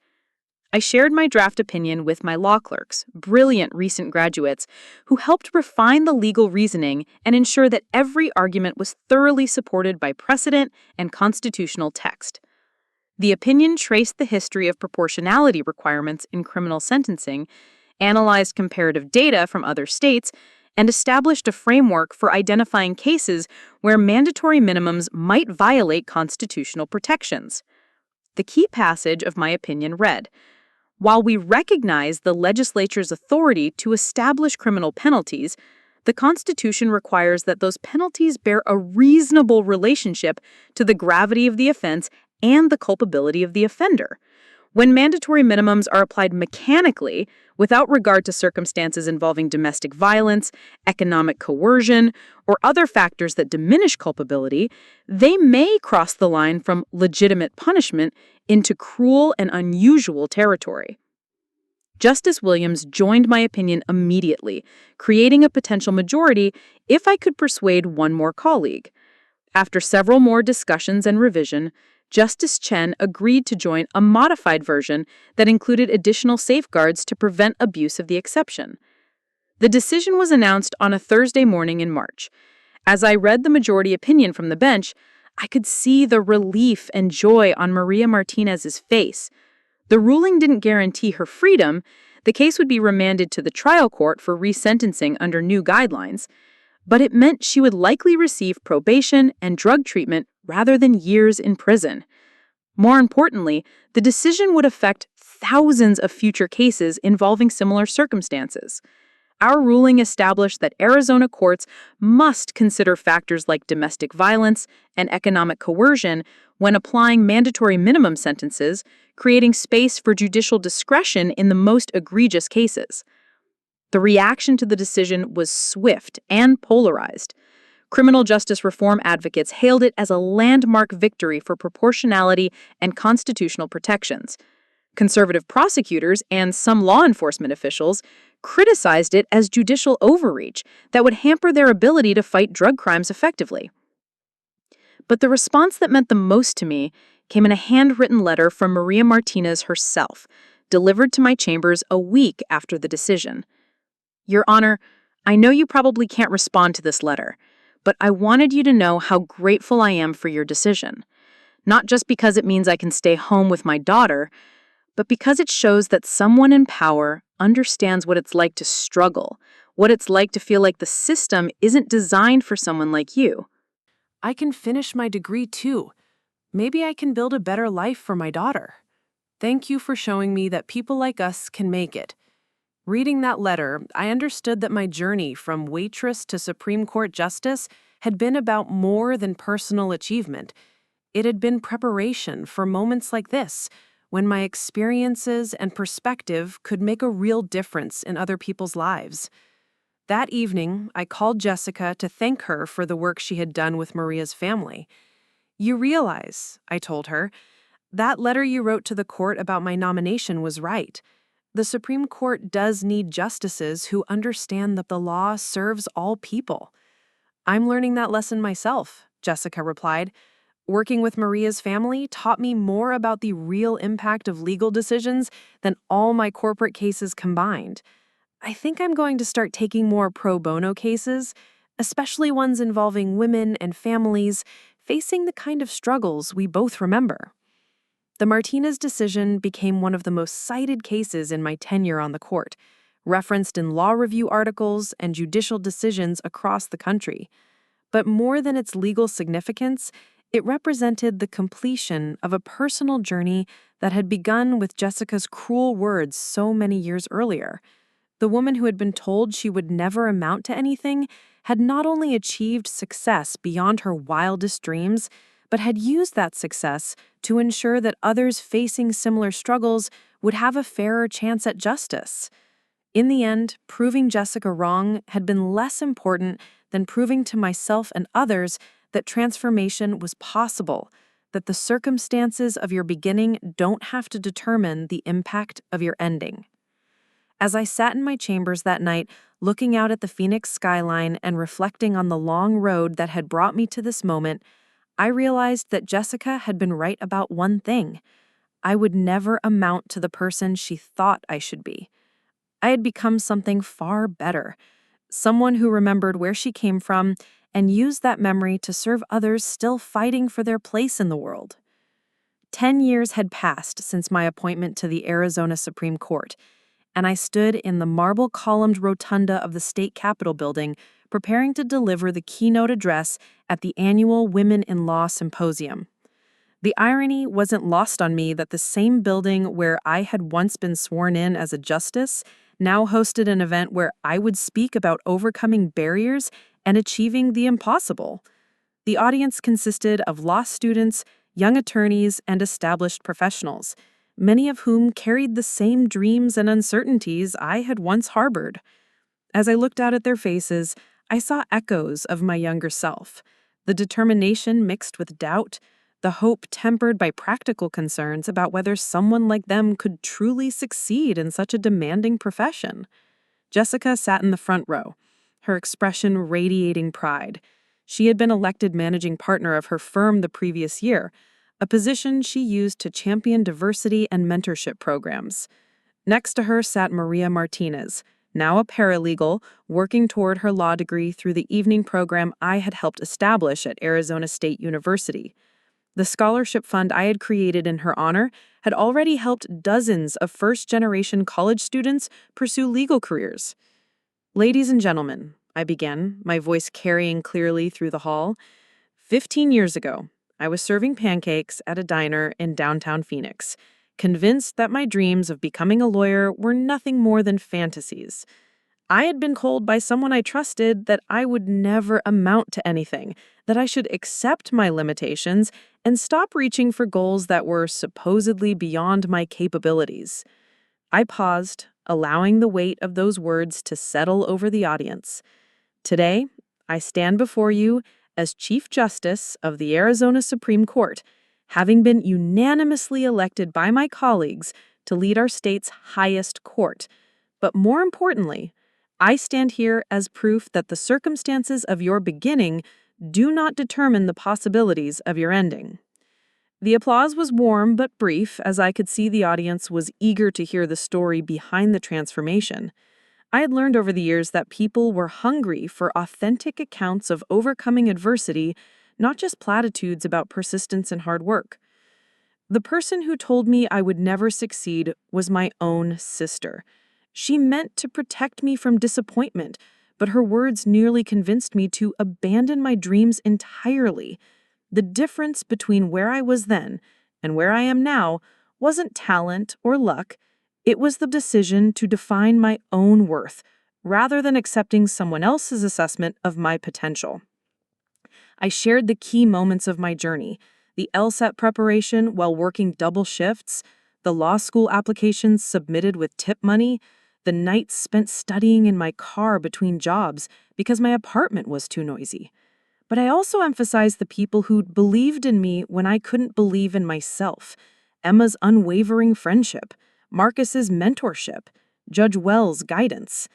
[SPEAKER 1] I shared my draft opinion with my law clerks, brilliant recent graduates, who helped refine the legal reasoning and ensure that every argument was thoroughly supported by precedent and constitutional text. The opinion traced the history of proportionality requirements in criminal sentencing, analyzed comparative data from other states, and established a framework for identifying cases where mandatory minimums might violate constitutional protections. The key passage of my opinion read, "While we recognize the legislature's authority to establish criminal penalties, the Constitution requires that those penalties bear a reasonable relationship to the gravity of the offense and the culpability of the offender. When mandatory minimums are applied mechanically, without regard to circumstances involving domestic violence, economic coercion, or other factors that diminish culpability, they may cross the line from legitimate punishment into cruel and unusual territory." Justice Williams joined my opinion immediately, creating a potential majority if I could persuade one more colleague. After several more discussions and revision, Justice Chen agreed to join a modified version that included additional safeguards to prevent abuse of the exception. The decision was announced on a Thursday morning in March. As I read the majority opinion from the bench, I could see the relief and joy on Maria Martinez's face. The ruling didn't guarantee her freedom. The case would be remanded to the trial court for resentencing under new guidelines, but it meant she would likely receive probation and drug treatment rather than years in prison. More importantly, the decision would affect thousands of future cases involving similar circumstances. Our ruling established that Arizona courts must consider factors like domestic violence and economic coercion when applying mandatory minimum sentences, creating space for judicial discretion in the most egregious cases. The reaction to the decision was swift and polarized. Criminal justice reform advocates hailed it as a landmark victory for proportionality and constitutional protections. Conservative prosecutors and some law enforcement officials criticized it as judicial overreach that would hamper their ability to fight drug crimes effectively. But the response that meant the most to me came in a handwritten letter from Maria Martinez herself, delivered to my chambers a week after the decision. "Your Honor, I know you probably can't respond to this letter, but I wanted you to know how grateful I am for your decision. Not just because it means I can stay home with my daughter, but because it shows that someone in power understands what it's like to struggle, what it's like to feel like the system isn't designed for someone like you.
[SPEAKER 2] I can finish my degree too. Maybe I can build a better life for my daughter. Thank you for showing me that people like us can make it." Reading that letter, I understood that my journey from waitress to Supreme Court justice had been about more than personal achievement. It had been preparation for moments like this, when my experiences and perspective could make a real difference in other people's lives. That evening, I called Jessica to thank her for the work she had done with Maria's family. "You realize," I told her, "that letter you wrote to the court about my nomination was right. The Supreme Court does need justices who understand that the law serves all people." "I'm learning that lesson myself," Jessica replied. "Working with Maria's family taught me more about the real impact of legal decisions than all my corporate cases combined. I think I'm going to start taking more pro bono cases, especially ones involving women and families facing the kind of struggles we both remember." The Martinez decision became one of the most cited cases in my tenure on the court, referenced in law review articles and judicial decisions across the country. But more than its legal significance, it represented the completion of a personal journey that had begun with Jessica's cruel words so many years earlier. The woman who had been told she would never amount to anything had not only achieved success beyond her wildest dreams, but had used that success to ensure that others facing similar struggles would have a fairer chance at justice. In the end, proving Jessica wrong had been less important than proving to myself and others that transformation was possible, that the circumstances of your beginning don't have to determine the impact of your ending. As I sat in my chambers that night, looking out at the Phoenix skyline and reflecting on the long road that had brought me to this moment, I realized that Jessica had been right about one thing. I would never amount to the person she thought I should be. I had become something far better, someone who remembered where she came from and used that memory to serve others still fighting for their place in the world. 10 years had passed since my appointment to the Arizona Supreme Court, and I stood in the marble-columned rotunda of the state capitol building preparing to deliver the keynote address at the annual Women in Law Symposium. The irony wasn't lost on me that the same building where I had once been sworn in as a justice now hosted an event where I would speak about overcoming barriers and achieving the impossible. The audience consisted of law students, young attorneys, and established professionals, many of whom carried the same dreams and uncertainties I had once harbored. As I looked out at their faces, I saw echoes of my younger self, the determination mixed with doubt, the hope tempered by practical concerns about whether someone like them could truly succeed in such a demanding profession. Jessica sat in the front row, her expression radiating pride. She had been elected managing partner of her firm the previous year, a position she used to champion diversity and mentorship programs. Next to her sat Maria Martinez, now a paralegal, working toward her law degree through the evening program I had helped establish at Arizona State University. The scholarship fund I had created in her honor had already helped dozens of first-generation college students pursue legal careers. "Ladies and gentlemen," I began, my voice carrying clearly through the hall, 15 years ago, I was serving pancakes at a diner in downtown Phoenix, convinced that my dreams of becoming a lawyer were nothing more than fantasies. I had been told by someone I trusted that I would never amount to anything, that I should accept my limitations and stop reaching for goals that were supposedly beyond my capabilities. I paused, allowing the weight of those words to settle over the audience. Today, I stand before you as Chief Justice of the Arizona Supreme Court, having been unanimously elected by my colleagues to lead our state's highest court. But more importantly, I stand here as proof that the circumstances of your beginning do not determine the possibilities of your ending. The applause was warm but brief, as I could see the audience was eager to hear the story behind the transformation. I had learned over the years that people were hungry for authentic accounts of overcoming adversity, not just platitudes about persistence and hard work. The person who told me I would never succeed was my own sister. She meant to protect me from disappointment, but her words nearly convinced me to abandon my dreams entirely. The difference between where I was then and where I am now wasn't talent or luck. It was the decision to define my own worth, rather than accepting someone else's assessment of my potential. I shared the key moments of my journey, the LSAT preparation while working double shifts, the law school applications submitted with tip money, the nights spent studying in my car between jobs because my apartment was too noisy. But I also emphasized the people who believed in me when I couldn't believe in myself, Emma's unwavering friendship, Marcus's mentorship, Judge Wells' guidance.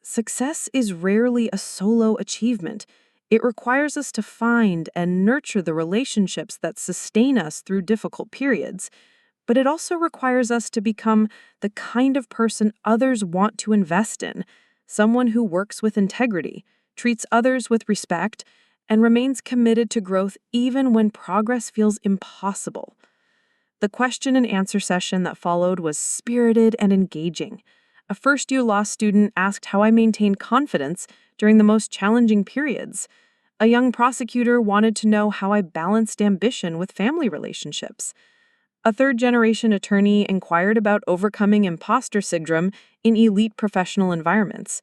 [SPEAKER 2] Success is rarely a solo achievement. It requires us to find and nurture the relationships that sustain us through difficult periods, but it also requires us to become the kind of person others want to invest in, someone who works with integrity, treats others with respect, and remains committed to growth even when progress feels impossible. The question and answer session that followed was spirited and engaging. A first-year law student asked how I maintained confidence during the most challenging periods. A young prosecutor wanted to know how I balanced ambition with family relationships. A third-generation attorney inquired about overcoming imposter syndrome in elite professional environments.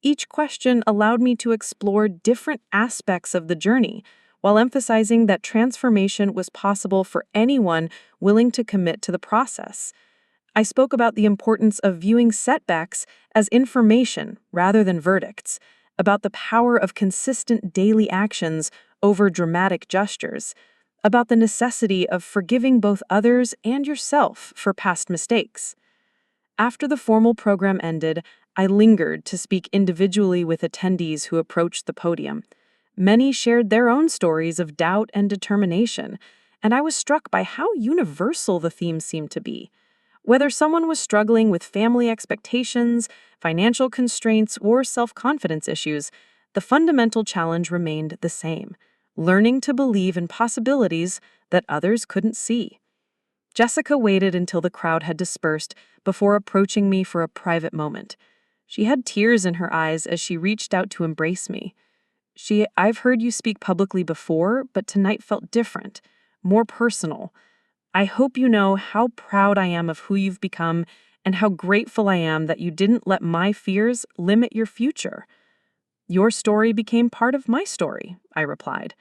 [SPEAKER 3] Each question allowed me to explore different aspects of the journey, while emphasizing that transformation was possible for anyone willing to commit to the process. I spoke about the importance of viewing setbacks as information rather than verdicts, about the power of consistent daily actions over dramatic gestures, about the necessity of forgiving both others and yourself for past mistakes. After the formal program ended, I lingered to speak individually with attendees who approached the podium. Many shared their own stories of doubt and determination, and I was struck by how universal the theme seemed to be. Whether someone was struggling with family expectations, financial constraints, or self-confidence issues, the fundamental challenge remained the same: learning to believe in possibilities that others couldn't see. Jessica waited until the crowd had dispersed before approaching me for a private moment. She had tears in her eyes as she reached out to embrace me. I've heard you speak publicly before, but tonight felt different, more personal. I hope you know how proud I am of who you've become and how grateful I am that you didn't let my fears limit your future. Your story became part of my story, I replied.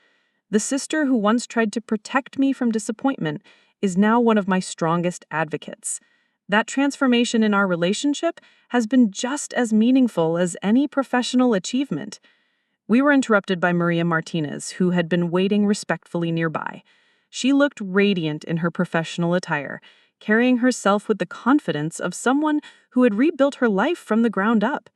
[SPEAKER 3] The sister who once tried to protect me from disappointment is now one of my strongest advocates. That transformation in our relationship has been just as meaningful as any professional achievement. We were interrupted by Maria Martinez, who had been waiting respectfully nearby. She looked radiant in her professional attire, carrying herself with the confidence of someone who had rebuilt her life from the ground up.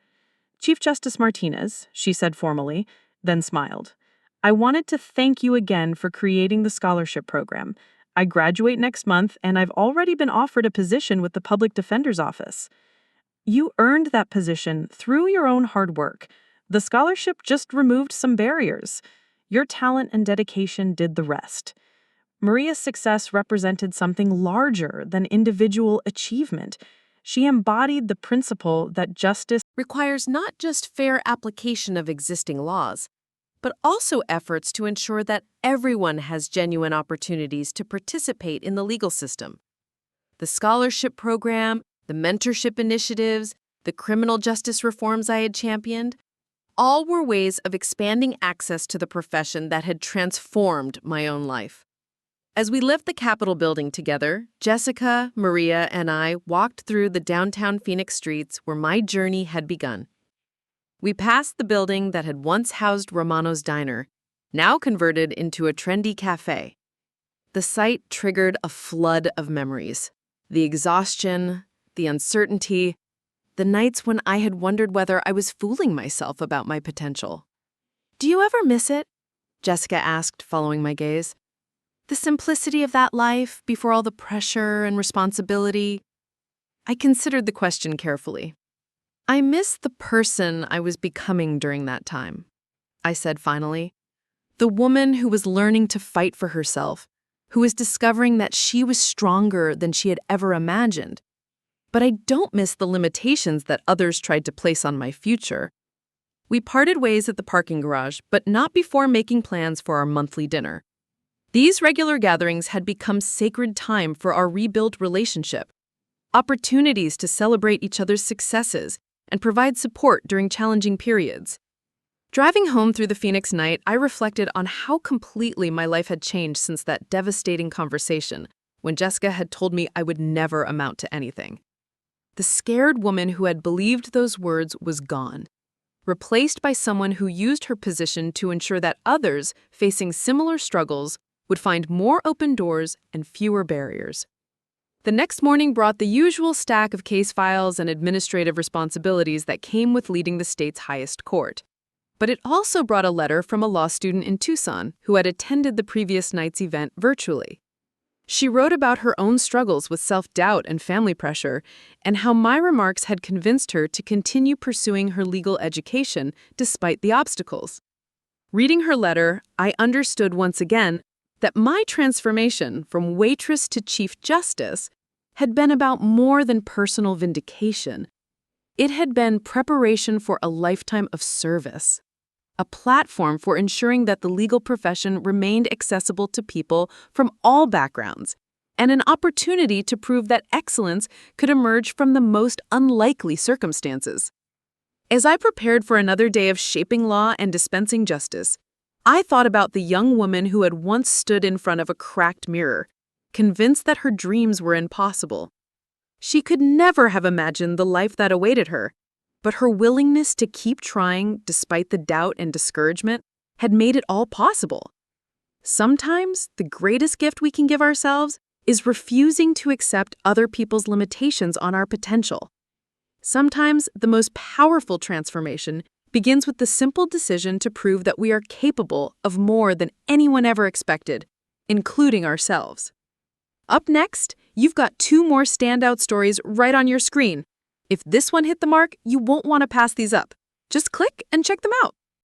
[SPEAKER 3] "Chief Justice Martinez," she said formally, then smiled. "I wanted to thank you again for creating the scholarship program. I graduate next month, and I've already been offered a position with the Public Defender's Office. You earned that position through your own hard work. The scholarship just removed some barriers. Your talent and dedication did the rest." Maria's success represented something larger than individual achievement. She embodied the principle that justice
[SPEAKER 2] Requires not just fair application of existing laws, but also efforts to ensure that everyone has genuine opportunities to participate in the legal system. The scholarship program, the mentorship initiatives, the criminal justice reforms I had championed, all were ways of expanding access to the profession that had transformed my own life. As we left the Capitol building together, Jessica, Maria, and I walked through the downtown Phoenix streets where my journey had begun. We passed the building that had once housed Romano's diner, now converted into a trendy cafe. The sight triggered a flood of memories. The exhaustion, the uncertainty, the nights when I had wondered whether I was fooling myself about my potential. "Do you ever miss it?" Jessica asked, following my gaze. "The simplicity of that life before all the pressure and responsibility?" I considered the question carefully. "I miss the person I was becoming during that time," I said finally. The woman who was learning to fight for herself, who was discovering that she was stronger than she had ever imagined. But I don't miss the limitations that others tried to place on my future. We parted ways at the parking garage, but not before making plans for our monthly dinner. These regular gatherings had become sacred time for our rebuilt relationship, opportunities to celebrate each other's successes and provide support during challenging periods. Driving home through the Phoenix night, I reflected on how completely my life had changed since that devastating conversation when Jessica had told me I would never amount to anything. The scared woman who had believed those words was gone, replaced by someone who used her position to ensure that others facing similar struggles would find more open doors and fewer barriers. The next morning brought the usual stack of case files and administrative responsibilities that came with leading the state's highest court. But it also brought a letter from a law student in Tucson who had attended the previous night's event virtually. She wrote about her own struggles with self-doubt and family pressure, and how my remarks had convinced her to continue pursuing her legal education despite the obstacles. Reading her letter, I understood once again that my transformation from waitress to Chief Justice had been about more than personal vindication. It had been preparation for a lifetime of service, a platform for ensuring that the legal profession remained accessible to people from all backgrounds, and an opportunity to prove that excellence could emerge from the most unlikely circumstances.
[SPEAKER 1] As I prepared for another day of shaping law and dispensing justice, I thought about the young woman who had once stood in front of a cracked mirror, convinced that her dreams were impossible. She could never have imagined the life that awaited her, but her willingness to keep trying despite the doubt and discouragement had made it all possible. Sometimes the greatest gift we can give ourselves is refusing to accept other people's limitations on our potential. Sometimes the most powerful transformation begins with the simple decision to prove that we are capable of more than anyone ever expected, including ourselves. Up next, you've got 2 more standout stories right on your screen. If this one hit the mark, you won't want to pass these up. Just click and check them out.